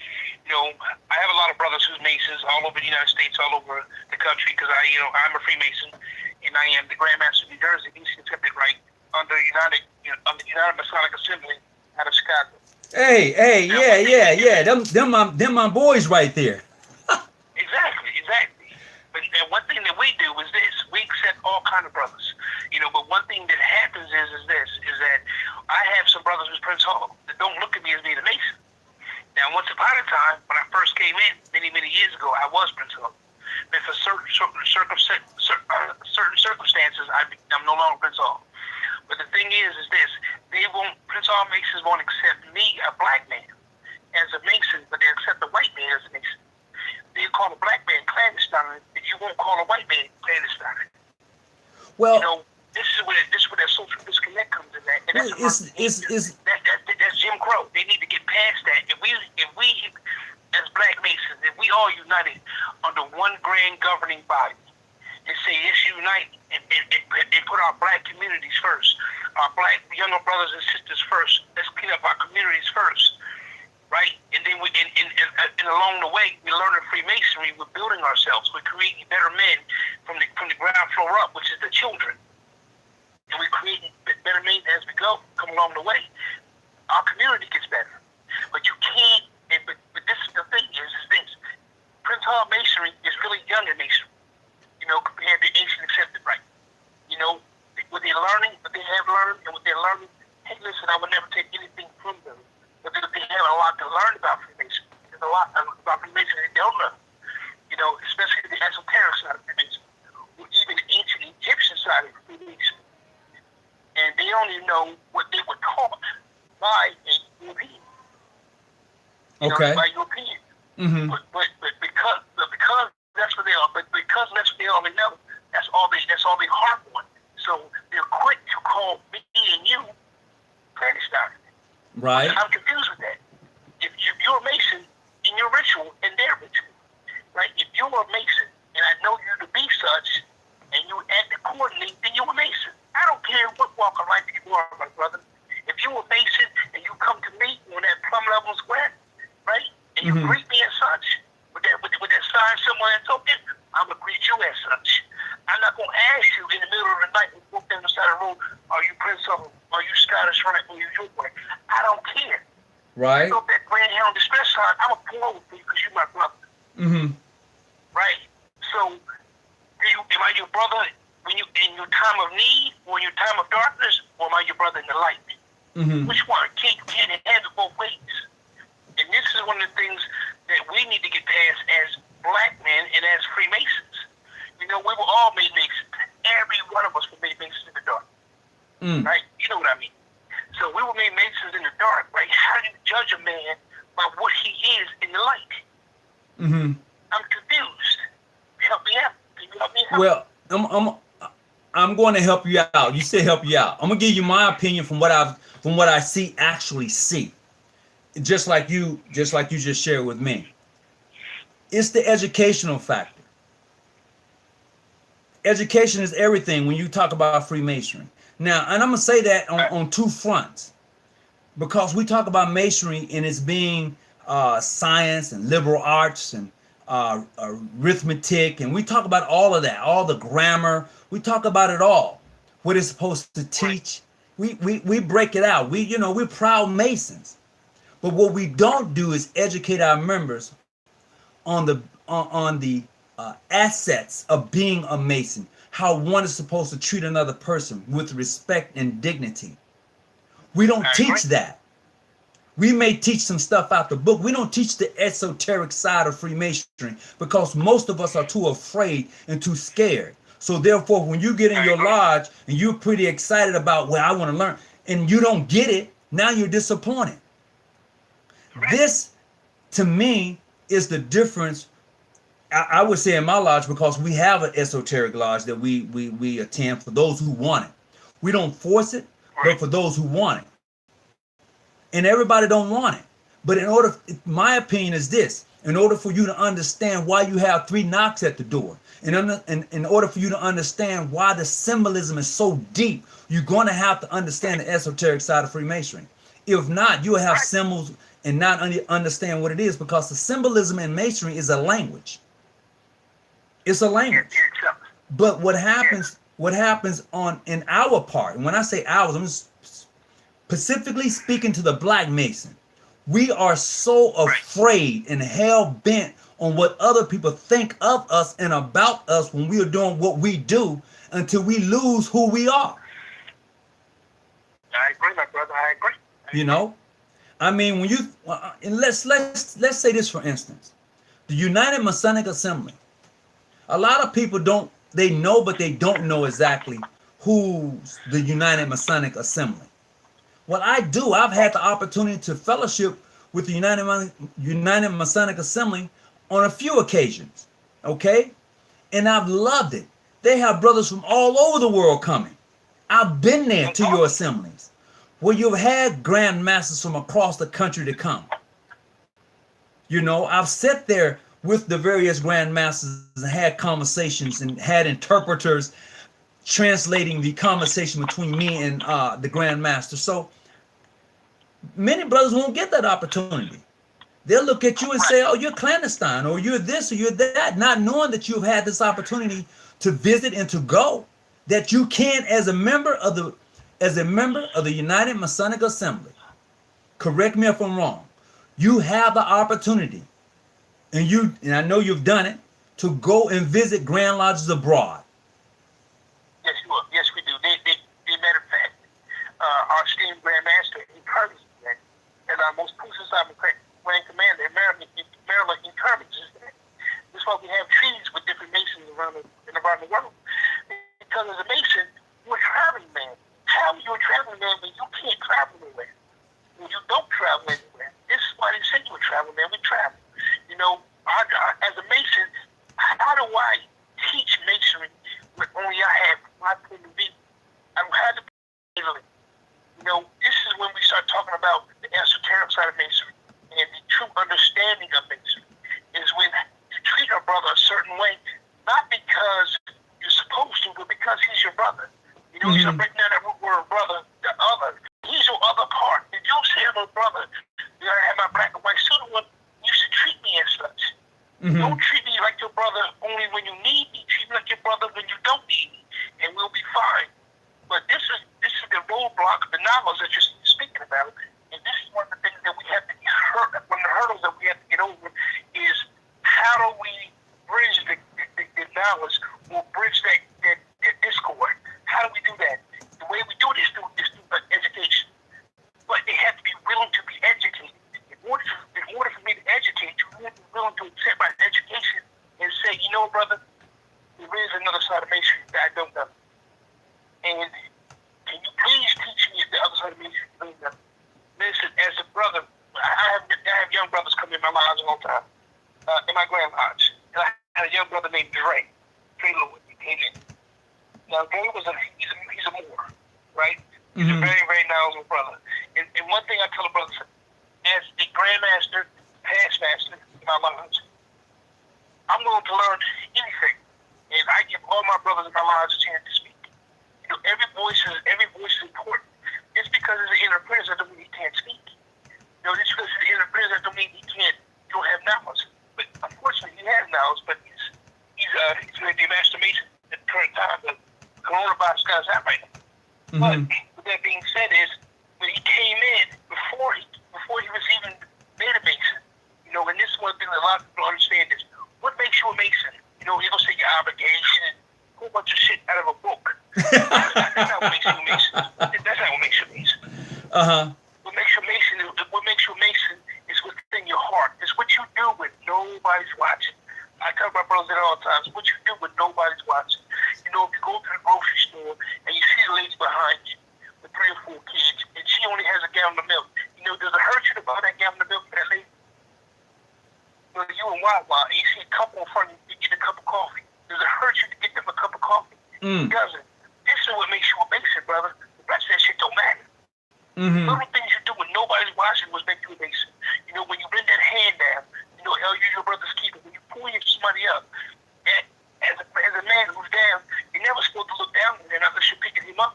Speaker 2: I have a lot of brothers who's Masons all over the United States, all over the country, because I'm a Freemason, and I am the Grand Master of New Jersey, accepted right under the United Masonic Assembly out of Chicago.
Speaker 1: Hey, yeah. Them my boys right there.
Speaker 2: Exactly. And one thing that we do is this: we accept all kind of brothers, But one thing that happens is that I have some brothers with Prince Hall. is being a Mason. Now, once upon a time, when I first came in, many years ago, I was Prince Hall. But for certain circumstances, I'm no longer Prince Hall. But the thing is this: Prince Hall Masons won't accept me, a black man, as a Mason, but they accept a white man as a Mason. They call a black man clandestine, but you won't call a white man clandestine.
Speaker 1: Well,
Speaker 2: you know, this is where that social disconnect comes in. That, and that's Jim Crow. They need to get past that. If we as black Masons, if we all united under one grand governing body and say let's unite and put our black communities first, our black younger brothers and sisters first. Let's clean up our communities first, right? And then and along the way, we learn in Freemasonry. We're building ourselves. We're creating better men from the ground floor up, which is the children. And we're creating better men as we go, come along the way. Our community gets better. But you can't, but this is the thing is this. Prince Hall Masonry is really young in Masonry, compared to ancient accepted right. What they're learning, what they have learned, and what they're learning, hey, listen, I would never take anything from them. But they have a lot to learn about Freemasonry. There's a lot about Freemasonry they don't know, especially the esoteric side of Freemasonry, or even the ancient Egyptian side of Freemasonry. And they only know what they were taught by a European.
Speaker 1: Okay.
Speaker 2: By European.
Speaker 1: Mm-hmm.
Speaker 2: But because that's what they are. But because that's what they already know, that's all they harp on. So they're quick to call me and you clandestine.
Speaker 1: Right.
Speaker 2: I'm confused with that. If you're a Mason in your ritual and their ritual, right? If you're a Mason and I know you to be such, and you act accordingly, then you're a Mason. I don't care what walk of life you are, my brother. If you're a Mason and you come to me on that plum level square, right? And you greet me as such, with that sign somewhere and token, I'm going to greet you as such. I'm not going to ask you in the middle of the night when you walk down the side of the road, are you Prince of, are you Scottish right, or you York? I don't care.
Speaker 1: Right.
Speaker 2: You know that Grand Hound Distress sign, I'm going to pull over for you because you're my brother.
Speaker 1: Mm-hmm. Right?
Speaker 2: So, am I your brother when you in your time of need, or in your time of darkness, or am I your brother in the light?
Speaker 1: Mm-hmm.
Speaker 2: Which one? Can't have it both ways. And this is one of the things that we need to get past as black men and as Freemasons. We were all made Masons. Every one of us were made Masons in the dark. Right? You know what I mean? So we were made Masons in the dark, right? How do you judge a man by what he is in the light?
Speaker 1: Mm-hmm. I'm
Speaker 2: confused. Help me out. Can you help me out?
Speaker 1: Well, I'm going to help you out. You said help you out. I'm gonna give you my opinion from what I actually see. Just like you just shared with me. It's the educational factor. Education is everything when you talk about Freemasonry. Now, and I'm gonna say that on two fronts, because we talk about Masonry and it's being science and liberal arts and arithmetic, and we talk about all of that, all the grammar. We talk about it all. What it's supposed to teach. We break it out. We're proud Masons. But what we don't do is educate our members on the assets of being a Mason, how one is supposed to treat another person with respect and dignity. We don't teach that. We may teach some stuff out the book. We don't teach the esoteric side of Freemasonry because most of us are too afraid and too scared. So therefore, when you get in your lodge and you're pretty excited about, well, I want to learn, and you don't get it, now you're disappointed. This, to me, is the difference. I would say in my lodge, because we have an esoteric lodge that we attend for those who want it. We don't force it, but for those who want it. And everybody don't want it. But my opinion is this: in order for you to understand why you have 3 knocks at the door, and in order for you to understand why the symbolism is so deep, you're going to have to understand the esoteric side of Freemasonry. If not, you'll have symbols and not understand what it is, because the symbolism in Masonry is a language. It's a language. But what happens in our part, and when I say ours, I'm specifically speaking to the black Mason, we are so afraid and hell-bent on what other people think of us and about us when we are doing what we do until we lose who we are.
Speaker 2: I agree, my brother. I agree.
Speaker 1: I mean, when you and let's say this for instance, the United Masonic Assembly. A lot of people don't they know, but they don't know exactly who's the United Masonic Assembly. What I do, I've had the opportunity to fellowship with the United Masonic Assembly on a few occasions. Okay, and I've loved it. They have brothers from all over the world coming. I've been there
Speaker 2: That's
Speaker 1: to your
Speaker 2: awesome.
Speaker 1: assemblies where you've had grand masters from across the country to come. You know, I've sat there with the various grand masters and had conversations and had interpreters translating the conversation between me and the grand master. So many brothers won't get that opportunity. They'll look at you and
Speaker 2: Right.
Speaker 1: say, "Oh, you're clandestine, or you're this, or you're that," not knowing that you've had this opportunity to visit and to go. That you can, as a member of the United Masonic Assembly. Correct me if I'm wrong. You have the opportunity, and I know you've done it, to go and visit Grand Lodges abroad.
Speaker 2: Yes, you will. Yes, we do. They matter of fact, our esteemed Grand Master encourages that, and our most puissant sovereign Grand Commander in Maryland encourages that. That's why we have treaties with different Masons around the world. Because as a Mason, you're a traveling man. How are you a traveling man when you can't travel anywhere? When you don't travel anywhere? This is why they say you're a traveling man. We travel. You know, as a Mason, how do I teach Masonry when only I have my point of view? I don't have the easily. You know, this is when we start talking about the esoteric side of Masonry and the true understanding of Masonry is when you treat a brother a certain way, not because you're supposed to, but because he's your brother. You know, he's breaking down that root word brother, the other. He's your other part. If you say I'm a brother, you gotta have my black and white suit on, you should treat me as such. Don't treat me like your brother only when you need me. Treat me like your brother when you don't need me, and we'll be fine. But this is the roadblock, the knowledge that you're speaking about, and this is one of the things that we have to one of the hurdles that we have to get over is how do we bridge the knowledge or bridge that discord? How do we do that? The way we do it is through education. But they have to be willing to be educated. In order for me to educate you, you have to be willing to accept my education and say, you know, brother, there is another side of Masonry that I don't know. And can you please teach me the other side of Masonry? Listen, as a brother, I have young brothers come in my lodge all the time, in my Grand Lodge. And I had a young brother named Dre Lewis. He came in. Now, Dre he's a Moor, right? He's a very, very knowledgeable brother. And one thing I tell a brother, as a grandmaster, past master in my lodge, I'm willing to learn anything. And I give all my brothers in my lodge a chance to speak. You know, every voice is important. Just because it's an interpreter that doesn't mean he can't speak. You know, just because it's an interpreter that don't mean you don't have knowledge. But unfortunately, he has knowledge, but he's the master Mason at the current time. The coronavirus guy's out right now. But with that being said, is when he came in before he was even made a Mason. You know, and this is one thing that a lot of people understand is what makes you a Mason. You know, you're gonna say your obligation and a whole bunch of shit out of a book. That's not what makes you a Mason. That's not what makes you a Mason. What makes you a Mason is within your heart. It's what you do when nobody's watching. I tell my brothers that all the time. It's what you do when nobody's watching. You know, if you go to the grocery store and you see the lady behind you with 3 or 4 kids and she only has a gallon of milk, you know, does it hurt you to buy that gallon of milk for that lady? You know, you and Wawa, and you see a couple in front of you, you get a cup of coffee. Does it hurt you to get them a cup of coffee? It doesn't. This is what makes you a Mason, brother. The rest of that shit don't matter. Little things you do when nobody's watching was make you a Mason. You know, when you bend that hand down, you know, you your brother's keeper. When you pull somebody up, and as a man who's down, you're never supposed to look down on him unless you're picking him up.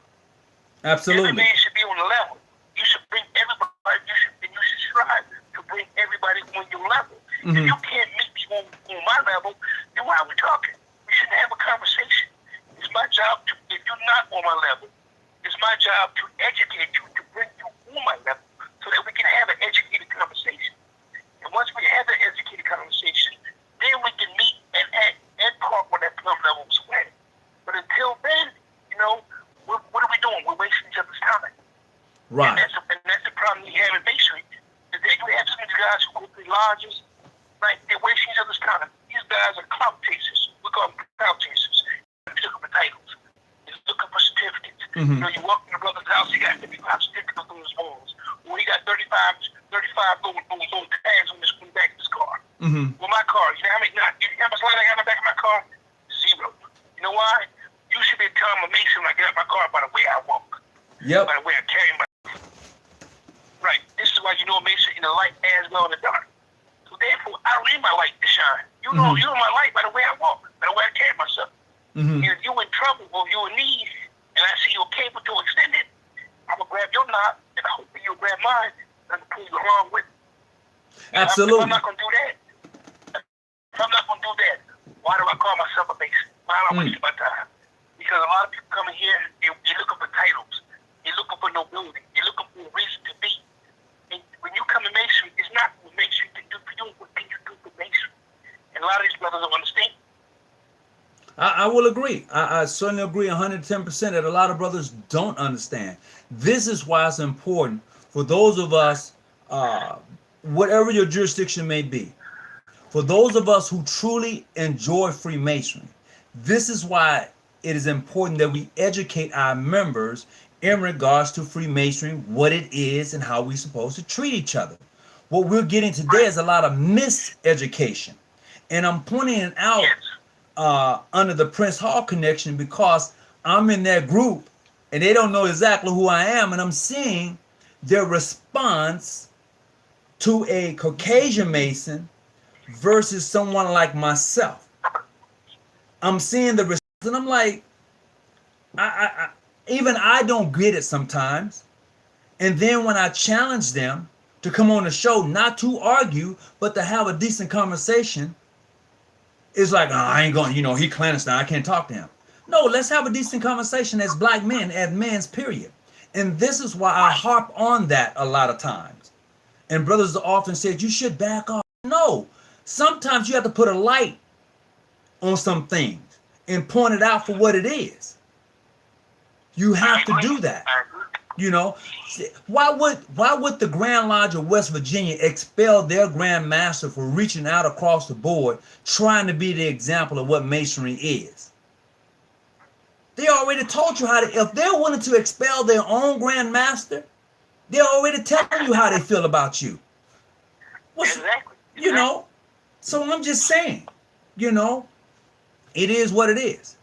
Speaker 1: Absolutely.
Speaker 2: Every man should be on the level. You should bring everybody. You should strive to bring everybody on your level. If you can't meet me on my level, then why are we talking? We shouldn't have a conversation. It's my job to, if you're not on my level, it's my job to educate you, to bring you on my level, so that we can have an educated conversation. And once we have an educated conversation, then we can meet and act and talk on that plum level sweat. But until then, you know, what are we doing? We're wasting each other's time.
Speaker 1: Right.
Speaker 2: And that's the problem we have in Masonry.
Speaker 1: Mm-hmm.
Speaker 2: You know, you walk in a brother's house, he got 55 stickers on his walls. Or he got 35 little tags on the back of his car.
Speaker 1: Mm-hmm.
Speaker 2: Well, my car, you know how much light I got in the back of my car? 0. You know why? You should be telling a Mason when I get out my car by the way I walk.
Speaker 1: Yep.
Speaker 2: By the way I carry my. Right. This is why you know a Mason in the light as well in the dark. So therefore, I don't need my light to shine. You know, you know my light by the way I walk, by the way I carry myself.
Speaker 1: Mm-hmm.
Speaker 2: If you in trouble or you in need, and I see your cable to extend it, I'm gonna grab your knot, and I hope you'll grab mine, and pull you along with it.
Speaker 1: Absolutely.
Speaker 2: If I'm not gonna do that, why do I call myself a Mason? Why am I wasting my time? Because a lot of people coming here, they're looking for titles, they're looking for nobility, they're looking for a reason to be. And when you come to Mason, it's not what Mason can do for you, what can you do for Mason? And a lot of these brothers don't understand.
Speaker 1: I will agree. I certainly agree 110% that a lot of brothers don't understand. This is why it's important for those of us, whatever your jurisdiction may be, for those of us who truly enjoy Freemasonry, this is why it is important that we educate our members in regards to Freemasonry, what it is and how we're supposed to treat each other. What we're getting today is a lot of miseducation. And I'm pointing it out under the Prince Hall connection because I'm in that group and they don't know exactly who I am, and I'm seeing their response to a Caucasian Mason versus someone like myself. I'm seeing the response and I'm like, even I don't get it sometimes. And then when I challenge them to come on the show, not to argue, but to have a decent conversation, it's like, oh, I ain't going, he clandestine, I can't talk to him. No, let's have a decent conversation as black men, as men's, period. And this is why I harp on that a lot of times. And brothers often said, you should back off. No, sometimes you have to put a light on some things and point it out for what it is. You have to do that. Why would the Grand Lodge of West Virginia expel their Grand Master for reaching out across the board, trying to be the example of what Masonry is? They already told you how to, if they're willing to expel their own Grand Master, they're already telling you how they feel about you.
Speaker 2: Exactly.
Speaker 1: So I'm just saying, it is what it is.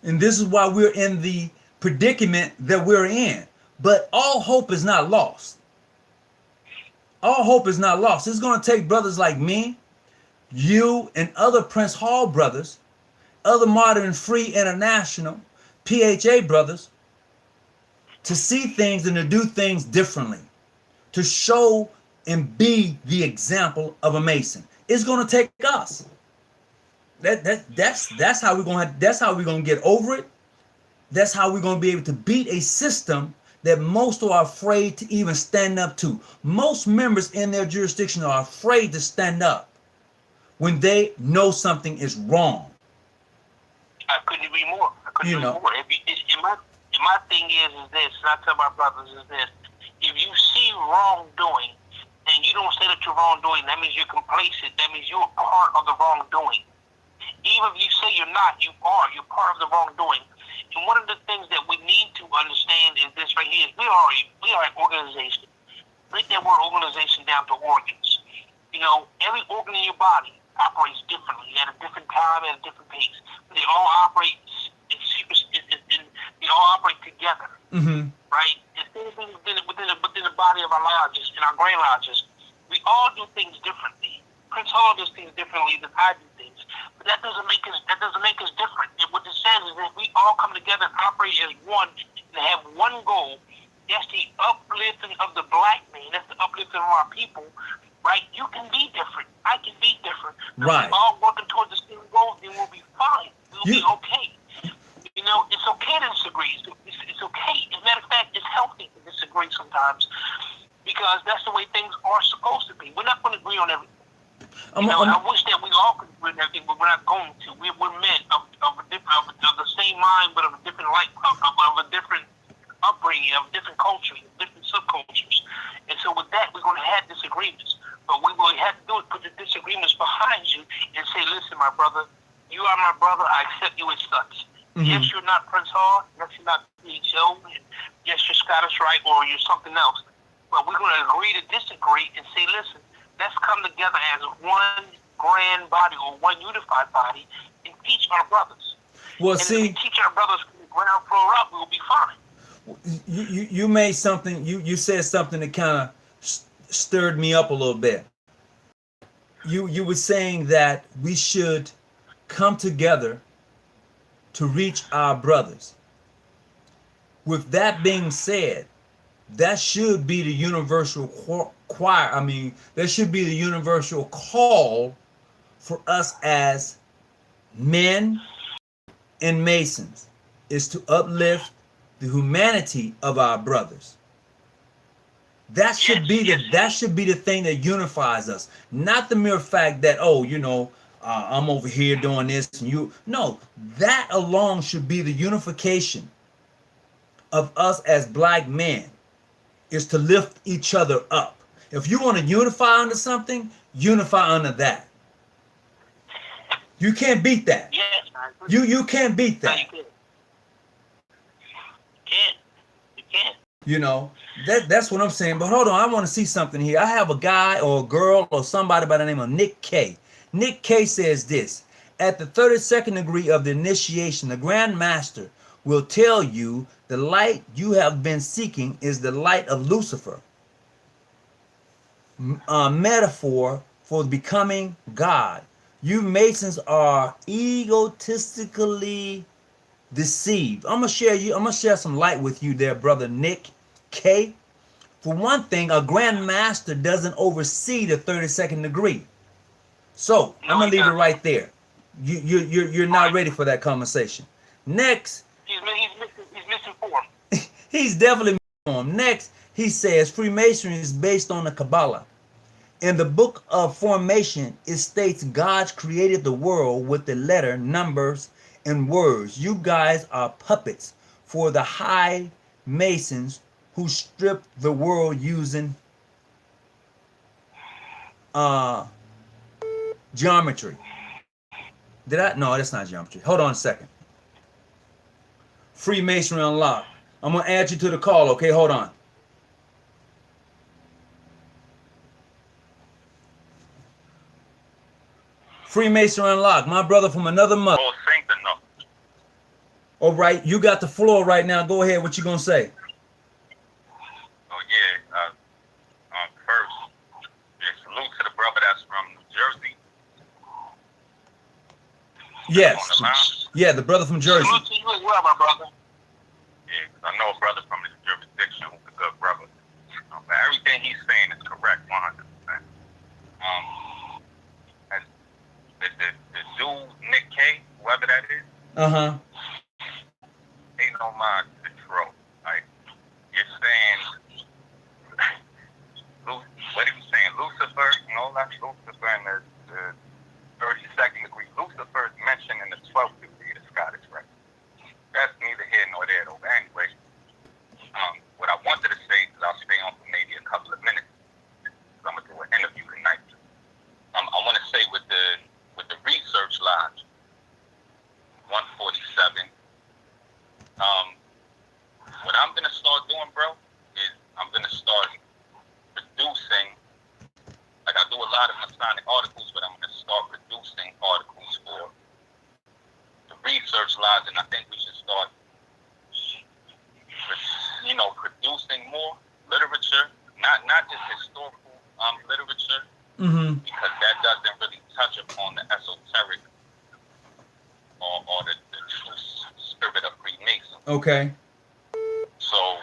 Speaker 1: And this is why we're in the predicament that we're in. But all hope is not lost. All hope is not lost. It's going to take brothers like me, you, and other Prince Hall brothers, other Modern Free International, PHA brothers, to see things and to do things differently, to show and be the example of a Mason. It's going to take us. That's how we're going to get over it. That's how we're going to be able to beat a system that most are afraid to even stand up to. Most members in their jurisdiction are afraid to stand up when they know something is wrong.
Speaker 2: I couldn't agree more. My thing is this, and I tell my brothers is this: if you see wrongdoing and you don't say that you're wrongdoing, that means you're complacent. That means you're a part of the wrongdoing. Even if you say you're not, you are. You're part of the wrongdoing. And one of the things that we need to understand is this right here: is we are an organization. Break that word organization down to organs. Every organ in your body operates differently at a different time, at a different pace. But they all operate they all operate together.
Speaker 1: Mm-hmm.
Speaker 2: Right? Within the body of our lodges, in our grand lodges, we all do things differently. Prince Hall does things differently than I do things, but that doesn't make us different. And what it says is that we all come together and operate as one and have one goal. That's the uplifting of the black man. That's the uplifting of our people. Right? You can be different. I can be different.
Speaker 1: Right.
Speaker 2: We're all working towards the same goal, then we'll be fine. We'll be okay. It's okay to disagree. It's okay. As a matter of fact, it's healthy to disagree sometimes because that's the way things are supposed to be. We're not going to agree on everything. I wish that we all could agree on everything, but we're not going to. We're men of the same mind, but of a different life, of a different upbringing, of different cultures, different subcultures. And so with that, we're going to have disagreements. But what we have to do is put the disagreements behind you and say, listen, my brother, you are my brother. I accept you as such. Yes, you're not Prince Hall. Yes, you're not Joe. Yes, you're Scottish Rite or you're something else. But we're going to agree to disagree and say, listen, let's come together as one grand body or one unified body and teach our brothers.
Speaker 1: Well,
Speaker 2: and
Speaker 1: see,
Speaker 2: if we teach our brothers from the ground floor up, we'll be fine.
Speaker 1: you made something. You said something that kind of stirred me up a little bit. You were saying that we should come together to reach our brothers. With that being said, that should be the universal choir. I mean, that should be the universal call for us as men and Masons, is to uplift the humanity of our brothers. That should be the thing that unifies us, not the mere fact that, oh, I'm over here doing this and you. No, that alone should be the unification of us as black men, is to lift each other up. If you want to unify under something, unify under that. You can't beat that.
Speaker 2: Yes,
Speaker 1: you can't beat that.
Speaker 2: No, you can't.
Speaker 1: That's what I'm saying. But hold on, I want to see something here. I have a guy or a girl or somebody by the name of Nick K. Nick K says this: at the 32nd degree of the initiation, the Grand Master will tell you the light you have been seeking is the light of Lucifer. Metaphor for becoming God. You Masons are egotistically deceived. I'm gonna share some light with you there, brother Nick K. For one thing, a Grand Master doesn't oversee the 32nd degree. So I'm gonna leave it right there. You're not ready for that conversation. Next,
Speaker 2: he's misinformed.
Speaker 1: He's definitely misinformed. Next, he says Freemasonry is based on the Kabbalah. In the book of Formation, it states God created the world with the letter, numbers, and words. You guys are puppets for the high Masons who stripped the world using geometry. No, that's not geometry. Hold on a second. Freemasonry Unlocked. I'm going to add you to the call, okay? Hold on. Freemason Unlocked, my brother from another mother.
Speaker 2: Oh, thank the no.
Speaker 1: All right, you got the floor right now. Go ahead. What you gonna say?
Speaker 2: Oh yeah. First, salute to the brother that's from New Jersey.
Speaker 1: Yes. Yeah, the brother from Jersey.
Speaker 2: Salute to you as well, my brother. Yeah, I know a brother from this jurisdiction who's a good brother. But everything he's saying is correct, 100%. The dude, Nick K, whoever that is.
Speaker 1: Uh-huh.
Speaker 2: Ain't no mind to the troll. Like, you're saying, what are you saying? Lucifer, that's Lucifer in the 32nd degree. Lucifer is mentioned in the 12th degree of the Scottish Rite. That's neither here nor there, though. But anyway, what I wanted to say, because I'll stay on for maybe a couple of minutes, because I'm going to do an interview tonight. I want to say with the research lodge, 147, what I'm going to start doing, bro, is I'm going to start producing, like I do a lot of Masonic articles, but I'm going to start producing articles for the research lodge, and I think we should start, producing more literature, not just historical literature, because that doesn't really touch upon the esoteric or the true spirit of Freemason.
Speaker 1: Okay.
Speaker 2: So,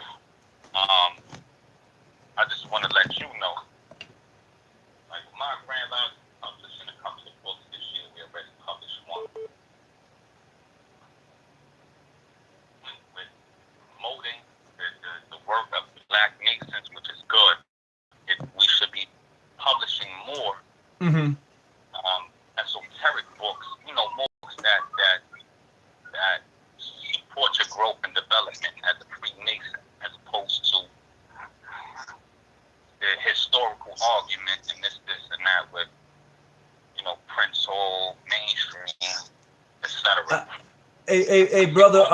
Speaker 2: I just want to let you know, like my Grand Lodge is publishing a couple of books this year. We already published one with promoting the work of Black Masons, which is good. We should be publishing more esoteric books, more books that support your growth and development as a Freemason, as opposed to the historical argument and this and that with, Prince Hall, mainstream, etc.
Speaker 1: Hey, brother,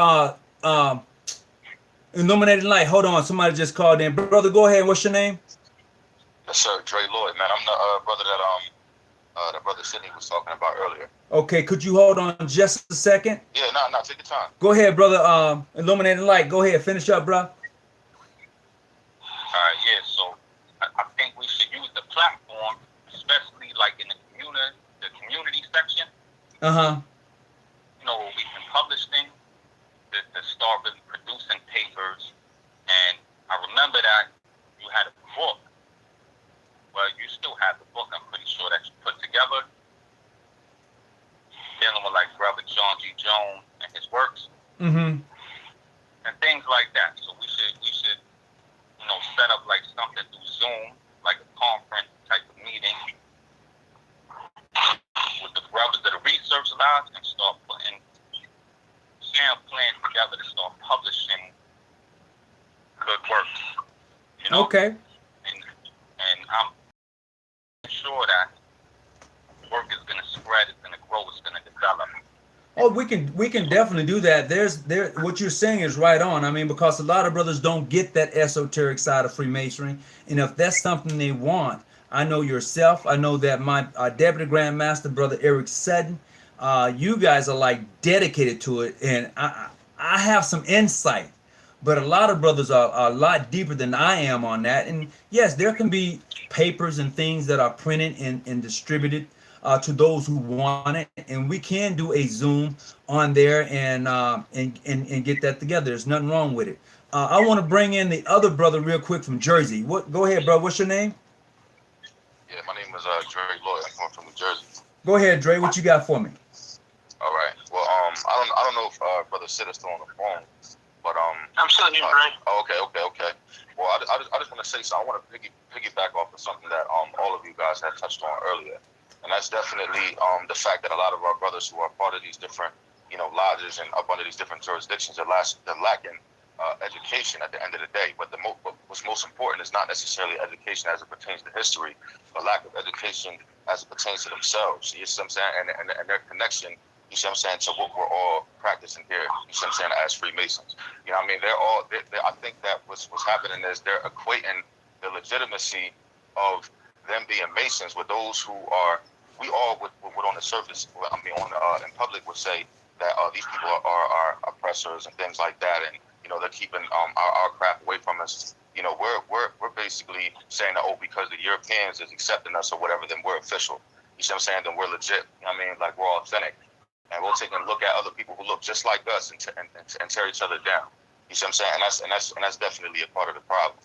Speaker 1: illuminated light. Hold on, somebody just called in. Brother, go ahead. What's your name?
Speaker 3: Yes, sir. Dre Lloyd, man. I'm the brother that brother Sidney was talking about earlier.
Speaker 1: Okay, could you hold on just a second?
Speaker 3: Yeah, no, take your time.
Speaker 1: Go ahead, brother. Illuminated light. Go ahead. Finish up, bro.
Speaker 3: All right, yeah. So I think we should use the platform, especially like in the community section.
Speaker 1: Uh-huh.
Speaker 3: You know, where we can publish things to start really producing papers. And I remember that you had a book. Well, you still have the book, I'm pretty sure, that you put together, dealing with like Brother John G. Jones and his works,
Speaker 1: Mm-hmm.
Speaker 3: and things like that. So we should, set up like something through Zoom, like a conference type of meeting with the brothers of the research labs, and start putting plans together to start publishing good works. You know?
Speaker 1: Okay.
Speaker 3: And I'm sure that work is going to spread, it's going to grow, it's going to develop.
Speaker 1: Oh, we can definitely do that. What you're saying is right on. I mean, because a lot of brothers don't get that esoteric side of Freemasonry, and if that's something they want, I know yourself. I know that my Deputy Grand Master, Brother Eric Sutton, you guys are like dedicated to it, and I have some insight. But a lot of brothers are a lot deeper than I am on that. And yes, there can be papers and things that are printed and distributed to those who want it, and we can do a Zoom on there and get that together. There's nothing wrong with it. I want to bring in the other brother real quick from Jersey. Go ahead, bro. What's your name?
Speaker 3: Yeah, my name is Dre Lloyd. I'm coming from New Jersey.
Speaker 1: Go ahead, Dre. What you got for me?
Speaker 3: All right. Well, I don't know if Brother Sid is still on the phone, but
Speaker 2: I'm still here, Dre.
Speaker 3: Okay. Well, I just want to say something. I want to piggyback off of something that all of you guys had touched on earlier. And that's definitely the fact that a lot of our brothers who are part of these different, lodges and up under these different jurisdictions are lacking education at the end of the day. But what's most important is not necessarily education as it pertains to history, but lack of education as it pertains to themselves. You see what I'm saying? And their connection, you see what I'm saying, to what we're all practicing here, you see what I'm saying, as Freemasons. You know what I mean? I think that what's happening is they're equating the legitimacy of them being Masons with those who are, we all would on the surface, in public would say that these people are oppressors and things like that, and they're keeping our crap away from us. We're basically saying that, because the Europeans is accepting us or whatever, then we're official. You see what I'm saying? Then we're legit. Like we're authentic, and we'll take a look at other people who look just like us and tear each other down. You see what I'm saying? And that's definitely a part of the problem.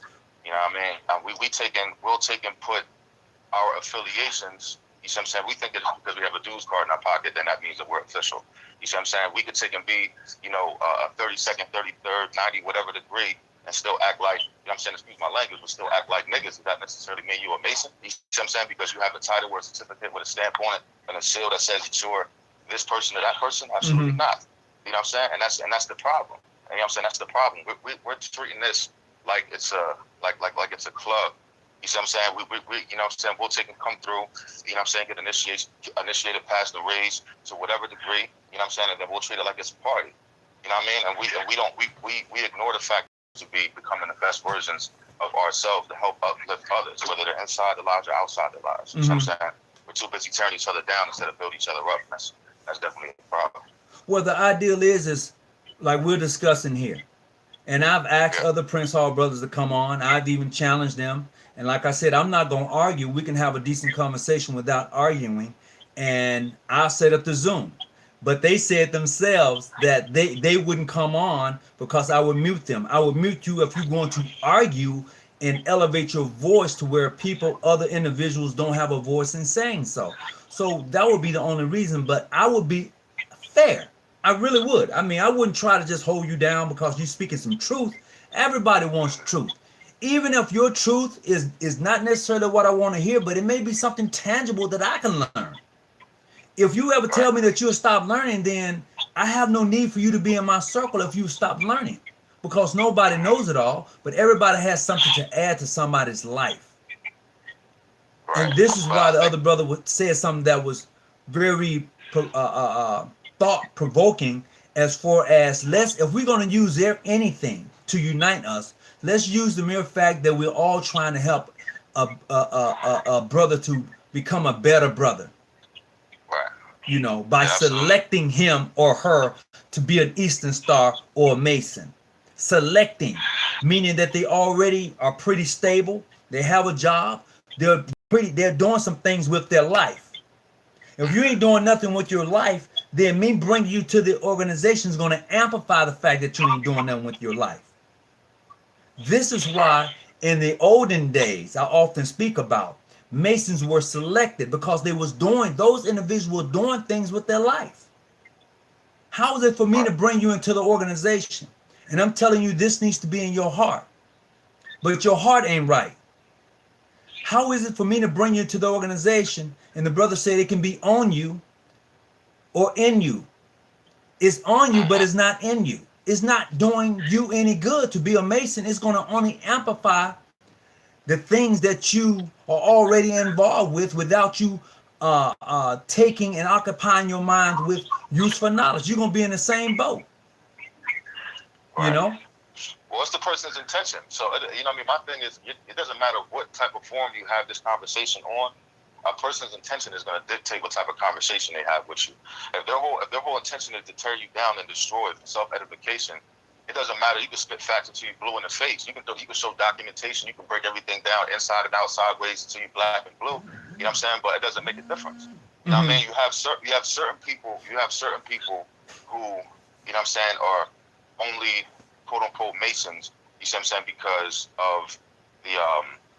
Speaker 3: You know what I mean? We'll take and put our affiliations. You see what I'm saying? We think it's because we have a dues card in our pocket, then that means that we're official. You see what I'm saying? We could take and be, a 32nd, 33rd, 90, whatever degree, and still act like, I'm saying, excuse my language, but still act like niggas. Does that necessarily mean you're a Mason? You see what I'm saying? Because you have a title or a certificate with a stamp on it and a seal that says that you're this person or that person? Absolutely not. You know what I'm saying? And that's the problem. And you know what I'm saying? That's the problem. We're treating this like it's a it's a club. You see what I'm saying? We you know what I'm saying, we'll take and come through, you know what I'm saying, get initiated past the raise to whatever degree, you know what I'm saying, and then we'll treat it like it's a party. You know what I mean? And we ignore the fact to be becoming the best versions of ourselves to help uplift others, whether they're inside the lodge or outside the lodge. You know what I'm saying? We're too busy tearing each other down instead of building each other up. That's definitely a problem.
Speaker 1: Well, the ideal is like we're discussing here. And I've asked other Prince Hall brothers to come on. I've even challenged them. And like I said, I'm not going to argue. We can have a decent conversation without arguing. And I'll set up the Zoom. But they said themselves that they wouldn't come on because I would mute them. I would mute you if you're going to argue and elevate your voice to where other individuals don't have a voice in saying so. So that would be the only reason. But I would be fair. I really would. I mean, I wouldn't try to just hold you down because you're speaking some truth. Everybody wants truth. Even if your truth is not necessarily what I want to hear, but it may be something tangible that I can learn. If you ever tell me that you'll stop learning, then I have no need for you to be in my circle if you stop learning. Because nobody knows it all, but everybody has something to add to somebody's life. And this is why the other brother would say something that was very thought-provoking, as far as if we're going to use anything to unite us, let's use the mere fact that we're all trying to help a brother to become a better brother.
Speaker 3: Right.
Speaker 1: You know, by
Speaker 3: Yeah,
Speaker 1: selecting him or her to be an Eastern Star or a Mason. Selecting, meaning that they already are pretty stable. They have a job. They're doing some things with their life. If you ain't doing nothing with your life, then me bringing you to the organization is going to amplify the fact that you ain't doing nothing with your life. This is why in the olden days, I often speak about Masons were selected because those individuals were doing things with their life. How is it for me to bring you into the organization? And I'm telling you, this needs to be in your heart. But your heart ain't right. How is it for me to bring you to the organization and the brother said it can be on you or in you? It's on you, but it's not in you. It's not doing you any good to be a Mason. It's going to only amplify the things that you are already involved with without you taking and occupying your mind with useful knowledge. You're going to be in the same boat.
Speaker 3: Right.
Speaker 1: You know?
Speaker 3: Well, what's the person's intention? So, you know what I mean? My thing is, it doesn't matter what type of forum you have this conversation on. A person's intention is going to dictate what type of conversation they have with you. If their whole intention is to tear you down and destroy for self-edification, it doesn't matter. You can spit facts until you're blue in the face. You can show documentation. You can break everything down inside and outside ways until you're black and blue. You know what I'm saying? But it doesn't make a difference. You know what I mean? You have certain people who, you know what I'm saying, are only quote unquote Masons. You see what I'm saying? Because of the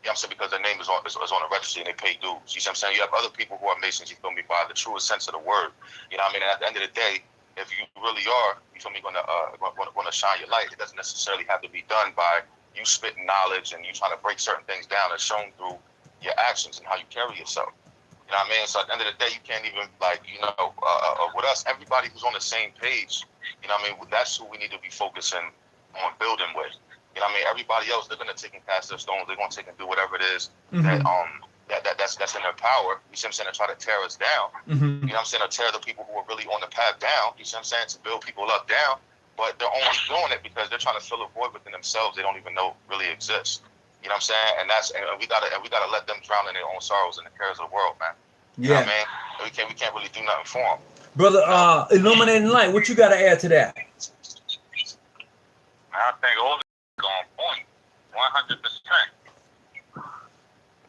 Speaker 3: you know what I'm saying, because their name is on a registry and they pay dues. You see what I'm saying? You have other people who are Masons, you feel me, by the truest sense of the word. You know what I mean? And at the end of the day, if you really are, you feel me, going to shine your light, it doesn't necessarily have to be done by you spitting knowledge and you trying to break certain things down. It's shown through your actions and how you carry yourself. You know what I mean? So at the end of the day, you can't even, like, you know, with us, everybody who's on the same page, you know what I mean, that's who we need to be focusing on building with. You know what I mean? Everybody else, they're going to take and cast their stones. They're going to take and do whatever it is that's in their power. You see what I'm saying? To try to tear us down. You know what I'm saying? Or tear the people who are really on the path down. You see what I'm saying? To build people up down. But they're only doing it because they're trying to fill a void within themselves they don't even know really exists. You know what I'm saying? And we gotta let them drown in their own sorrows and the cares of the world, man. You know what I mean? We can't really do nothing for them. Brother,
Speaker 1: Illuminating Light, what you got to add to that?
Speaker 2: I think all this is on point, 100%.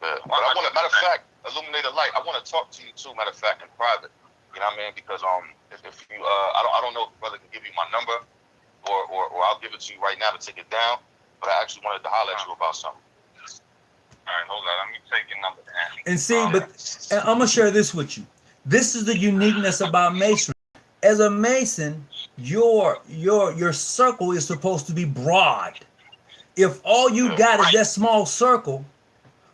Speaker 3: But matter of fact, Illuminated Light, I want to talk to you too, matter of fact, in private. You know what I mean? Because if you I don't know if brother can give you my number or I'll give it to you right now to take it down, but I actually wanted to holler at you about something.
Speaker 2: All right, hold on. Let me take your number down.
Speaker 1: And see, but I'm gonna share this with you. This is the uniqueness about Masonry. As a Mason, your circle is supposed to be broad. If all you got is that small circle,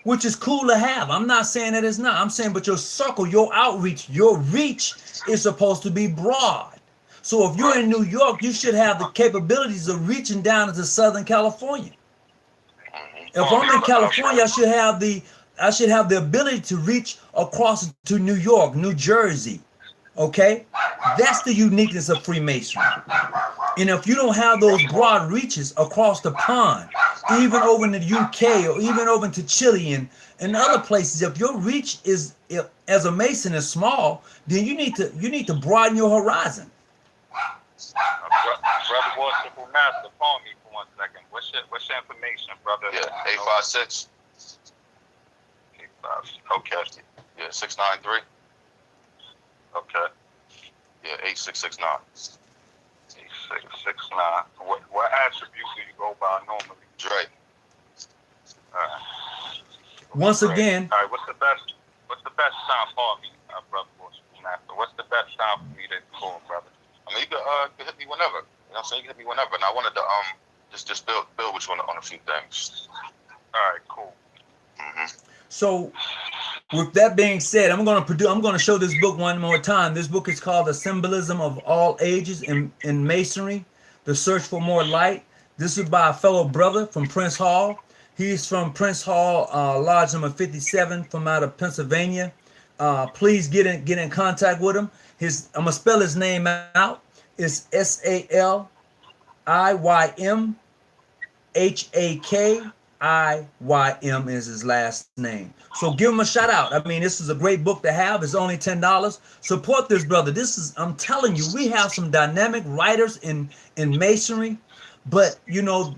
Speaker 1: which is cool to have, I'm not saying that it's not. I'm saying, but your circle, your outreach, your reach is supposed to be broad. So if you're in New York, you should have the capabilities of reaching down into Southern California. If I'm in California, I should have the ability to reach across to New York, New Jersey. Okay? That's the uniqueness of Freemasonry. And if you don't have those broad reaches across the pond, even over in the UK or even over into Chile and other places, if your reach is as a Mason is small, then you need to broaden your horizon.
Speaker 2: Brother Worshipful Master, call me for 1 second. What's your information, brother?
Speaker 3: Yeah, 856.
Speaker 2: 856. Okay.
Speaker 3: Yeah, 693.
Speaker 2: Okay.
Speaker 3: Yeah, 8669.
Speaker 2: 8669. What attribute do you go by normally?
Speaker 3: Dre.
Speaker 1: Once again.
Speaker 2: All right. What's the best time for me, brother Worshipful Master? What's the best time for me to call, brother?
Speaker 3: I mean, you can hit me whenever. You know what I'm saying? You can hit me whenever. And I wanted to just build with you on a few things.
Speaker 2: All right, cool.
Speaker 1: So, with that being said, I'm going to show this book one more time. This book is called The Symbolism of All Ages in Masonry: The Search for More Light. This is by a fellow brother from Prince Hall. He's from Prince Hall, Lodge number 57, from out of Pennsylvania. Please get in contact with him. I'm gonna spell his name out. It's SALIYMHAKIYM is his last name. So give him a shout out. I mean, this is a great book to have. It's only $10. Support this brother. This is, I'm telling you, we have some dynamic writers in masonry, but you know,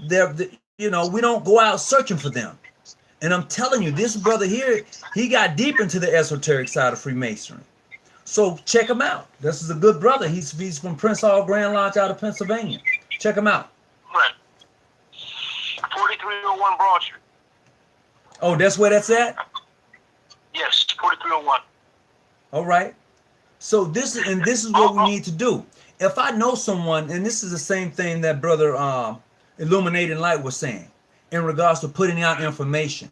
Speaker 1: we don't go out searching for them. And I'm telling you, this brother here, he got deep into the esoteric side of Freemasonry. So check him out. This is a good brother. He's from Prince Hall Grand Lodge out of Pennsylvania. Check him out.
Speaker 2: Right. 4301 Broad Street.
Speaker 1: Oh, that's where that's at?
Speaker 2: Yes, 4301.
Speaker 1: All right. So this is what we need to do. If I know someone, and this is the same thing that brother Illuminating Light was saying in regards to putting out information.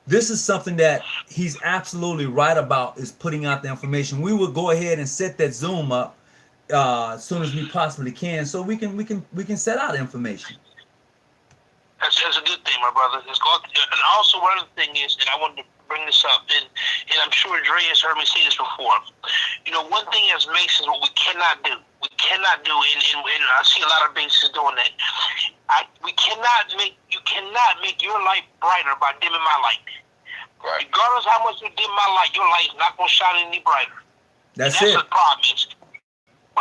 Speaker 1: This is something that he's absolutely right about, is putting out the information. We will go ahead and set that Zoom up as soon as we possibly can, so we can set out information.
Speaker 2: That's a good thing, my brother. And also one other thing is, and I wanted to bring this up, and I'm sure Dre has heard me say this before. You know, one thing as Masons, what we cannot do, and I see a lot of bases doing that. You cannot make your light brighter by dimming my light.
Speaker 3: Right.
Speaker 2: Regardless of how much you dim my light, your light is not going to shine any brighter.
Speaker 1: That's
Speaker 2: it.
Speaker 1: What
Speaker 2: the problem is.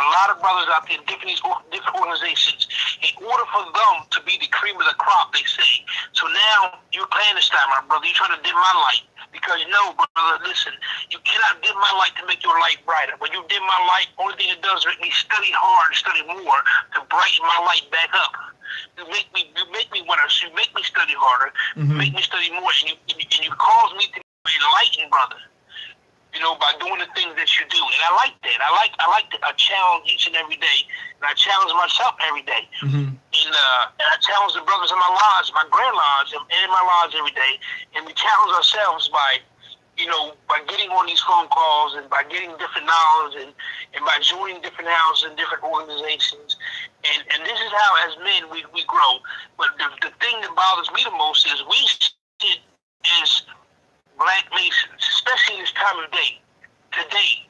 Speaker 2: A lot of brothers out there in different organizations, in order for them to be the cream of the crop, they say. So now you're clandestine, my brother. You're trying to dim my light. Because no, brother, listen, you cannot dim my light to make your light brighter. When you dim my light, only thing it does is make me study hard and study more to brighten my light back up. You make me want to. You make me study harder. Make me study more, and you cause me to be enlightened, brother. You know, by doing the things that you do, and I like that. I like that. I challenge each and every day, and I challenge myself every day. And I challenge the brothers in my lodge, my grand lodge, and in my lodge every day. And we challenge ourselves by getting on these phone calls and by getting different knowledge and by joining different houses and different organizations. And this is how, as men, we grow. But the thing that bothers me the most is we sit as Black Masons, especially in this time of day, today,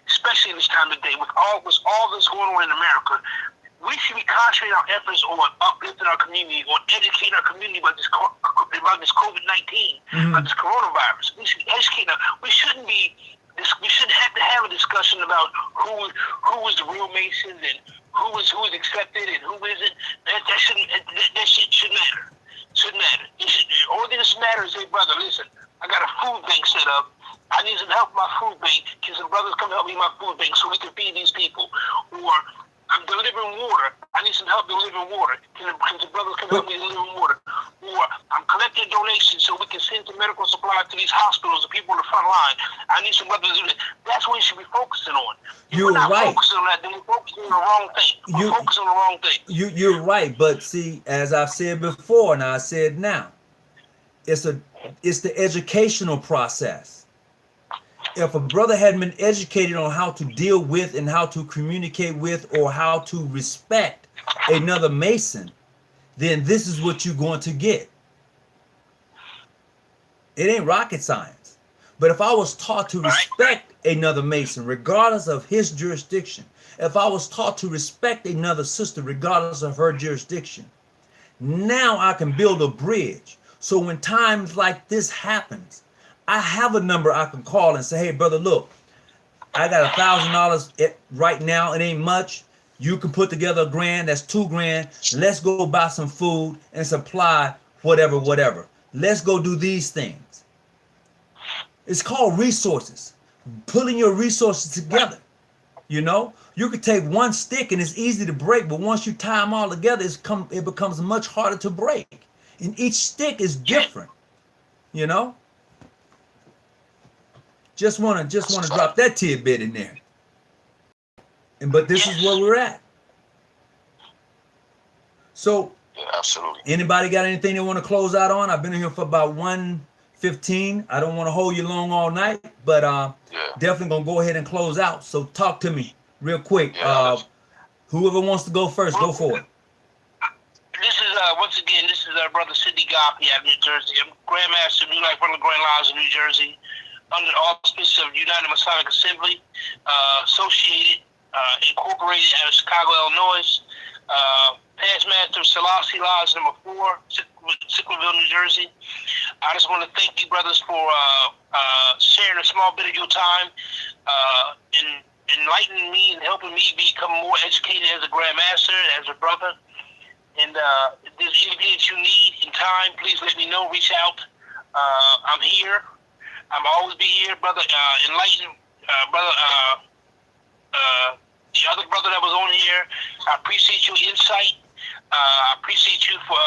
Speaker 2: especially in this time of day, with all this going on in America, we should be concentrating our efforts on uplifting our community, on educating our community about this COVID-19, about this coronavirus. We should be educating. We shouldn't have to have a discussion about who is the real Masons and who is accepted and who isn't. That shit shouldn't matter. Shouldn't matter. All that matters is, hey, brother, listen. I got a food bank set up. I need some help with my food bank. Can some brothers come help me with my food bank so we can feed these people? Or I'm delivering water. I need some help delivering water. Can some brothers come help me delivering water? Or I'm collecting donations so we can send some medical supplies to these hospitals, the people on the front line. I need some brothers to do that. That's what you should be focusing on. If we're not focusing on that, then we're focusing on the wrong thing. We're focusing on the wrong thing.
Speaker 1: You're right, but see, as I've said before, and I said now, it's the educational process. If a brother hadn't been educated on how to deal with and how to communicate with or how to respect another Mason, then this is what you're going to get. It ain't rocket science. But if I was taught to respect another Mason, regardless of his jurisdiction, if I was taught to respect another sister, regardless of her jurisdiction, now I can build a bridge. So when times like this happens, I have a number I can call and say, hey, brother, look, I got $1,000 right now. It ain't much. You can put together $1,000. That's $2,000. Let's go buy some food and supply whatever. Let's go do these things. It's called resources. Pulling your resources together. You know, you could take one stick and it's easy to break, but once you tie them all together, it becomes much harder to break. And each stick is different, you know. Just wanna drop that tidbit in there. But this is where we're at. So,
Speaker 3: absolutely.
Speaker 1: Anybody got anything they want to close out on? I've been here for about 1:15. I don't want to hold you long all night, but definitely gonna go ahead and close out. So talk to me real quick. Whoever wants to go first, go for it.
Speaker 2: This is once again, this is our brother Sidney Gopi out of New Jersey. I'm Grandmaster of New Life Brother Grand Lodge in New Jersey, under the auspices of United Masonic Assembly, associated Incorporated out of Chicago, Illinois. Past Master Selassie Lodge number 4, Sicklerville, New Jersey. I just want to thank you, brothers, for sharing a small bit of your time in enlightening me and helping me become more educated as a grandmaster, as a brother. And if there's anything that you need in time, please let me know. Reach out. I'm here. I'm always be here, brother. Enlighten, brother. The other brother that was on here, I appreciate your insight. I appreciate you for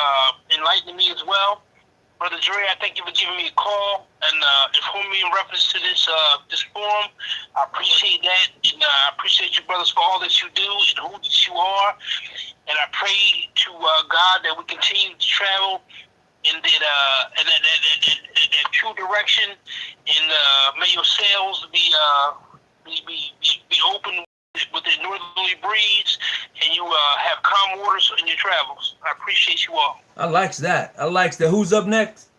Speaker 2: enlightening me as well. Brother Dre, I thank you for giving me a call and informing me in reference to this forum. I appreciate that. And I appreciate you, brothers, for all that you do and who that you are. And I pray to God that we continue to travel in that true direction. And may your sails be open with the northerly breeze, and you have calm waters in your travels. I appreciate you all.
Speaker 1: I likes that. I likes that. Who's up next?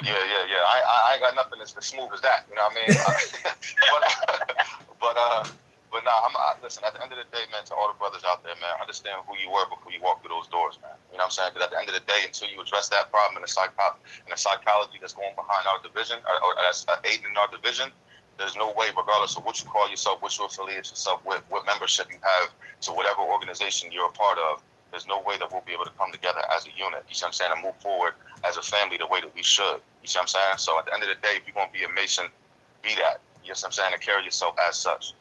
Speaker 3: Yeah. I ain't got nothing as smooth as that. You know what I mean? But listen. At the end of the day, man, to all the brothers out there, man, understand who you were before you walked through those doors, man. You know what I'm saying? Because at the end of the day, until you address that problem and the psychology that's going behind our division, or that's aiding in our division, there's no way, regardless of what you call yourself, what you affiliate yourself with, what membership you have to whatever organization you're a part of, there's no way that we'll be able to come together as a unit, you see what I'm saying, and move forward as a family the way that we should, you see what I'm saying? So at the end of the day, if you're going to be a Mason, be that, you know what I'm saying, and carry yourself as such.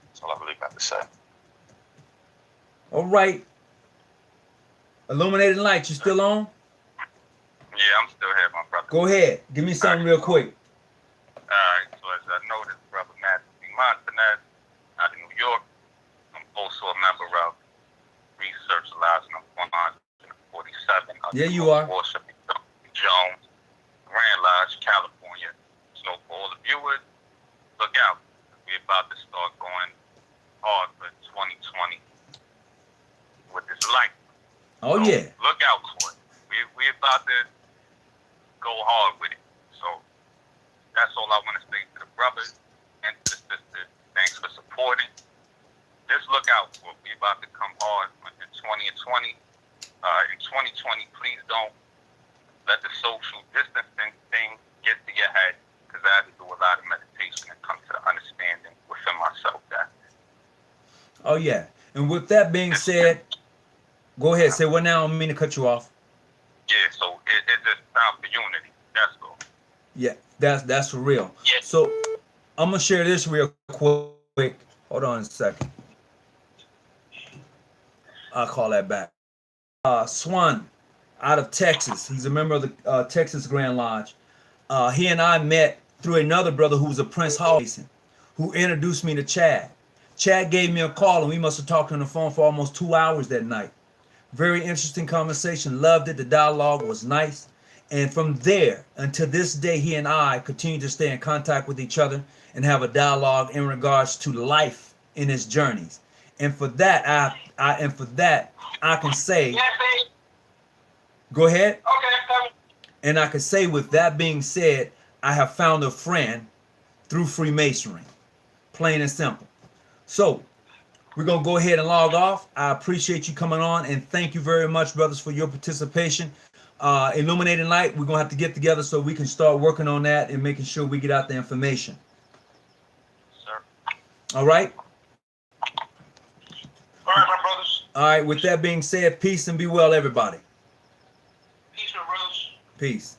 Speaker 3: That's all I really got to say.
Speaker 1: All right. Illuminating Light, you still on?
Speaker 4: Yeah, I'm still here, my brother.
Speaker 1: Go ahead. Give me something real quick.
Speaker 4: Alright, so as I noticed, brother Matthew Montanez out of New York, I'm also a member of Research Lodge number 147.
Speaker 1: Yeah, you are.
Speaker 4: Worship Jones, Grand Lodge, California. So for all the viewers, look out. We're about to start going hard for 2020 with this light.
Speaker 1: Oh,
Speaker 4: so
Speaker 1: yeah.
Speaker 4: Look out for it. We're about to go hard with it. So that's all I want to say to the brothers and to the sisters. Thanks for supporting. Just look out for it. We're about to come hard in 2020. In 2020, please don't let the social distancing thing get to your head, because I had to do a lot of meditation and come to the understanding within myself that.
Speaker 1: Oh, yeah. And with that being said, go ahead. Say what now? I don't mean to cut you off.
Speaker 4: Yeah, so it's just time for unity. That's all.
Speaker 1: Yeah, that's for real.
Speaker 2: Yes.
Speaker 1: So I'm gonna share this real quick. Hold on a second. I'll call that back. Swan, out of Texas. He's a member of the Texas Grand Lodge. He and I met through another brother who was a Prince Hall Mason, who introduced me to Chad. Chad gave me a call, and we must have talked on the phone for almost 2 hours that night. Very interesting conversation. Loved it. The dialogue was nice. And from there until this day, he and I continue to stay in contact with each other and have a dialogue in regards to life in his journeys. And for that, I can say,
Speaker 2: Yes, babe.
Speaker 1: go ahead.
Speaker 2: Okay,
Speaker 1: And I can say, with that being said, I have found a friend through Freemasonry. Plain and simple. So we're going to go ahead and log off. I appreciate you coming on, and thank you very much, brothers, for your participation. Illuminating Light, we're going to have to get together so we can start working on that and making sure we get out the information.
Speaker 4: Sir.
Speaker 1: All right?
Speaker 2: All right, my brothers.
Speaker 1: All right, with that being said, peace and be well, everybody.
Speaker 2: Peace, my brothers.
Speaker 1: Peace.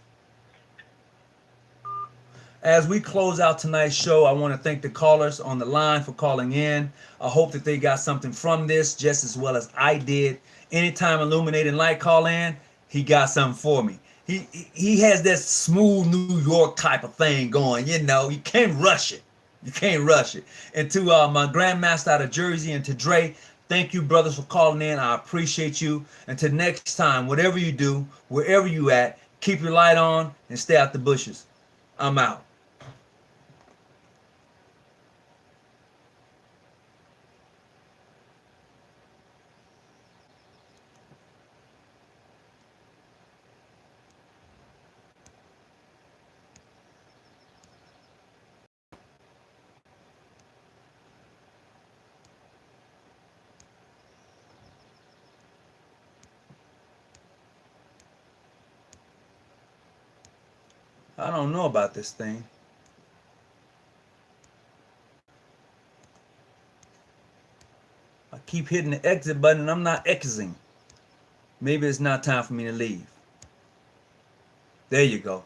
Speaker 1: As we close out tonight's show, I want to thank the callers on the line for calling in. I hope that they got something from this just as well as I did. Anytime Illuminating Light call in, he got something for me. He has that smooth New York type of thing going, you know. You can't rush it. You can't rush it. And to my grandmaster out of Jersey and to Dre, thank you, brothers, for calling in. I appreciate you. Until next time, whatever you do, wherever you at, keep your light on and stay out the bushes. I'm out. I don't know about this thing. I keep hitting the exit button and I'm not exiting. Maybe it's not time for me to leave. There you go.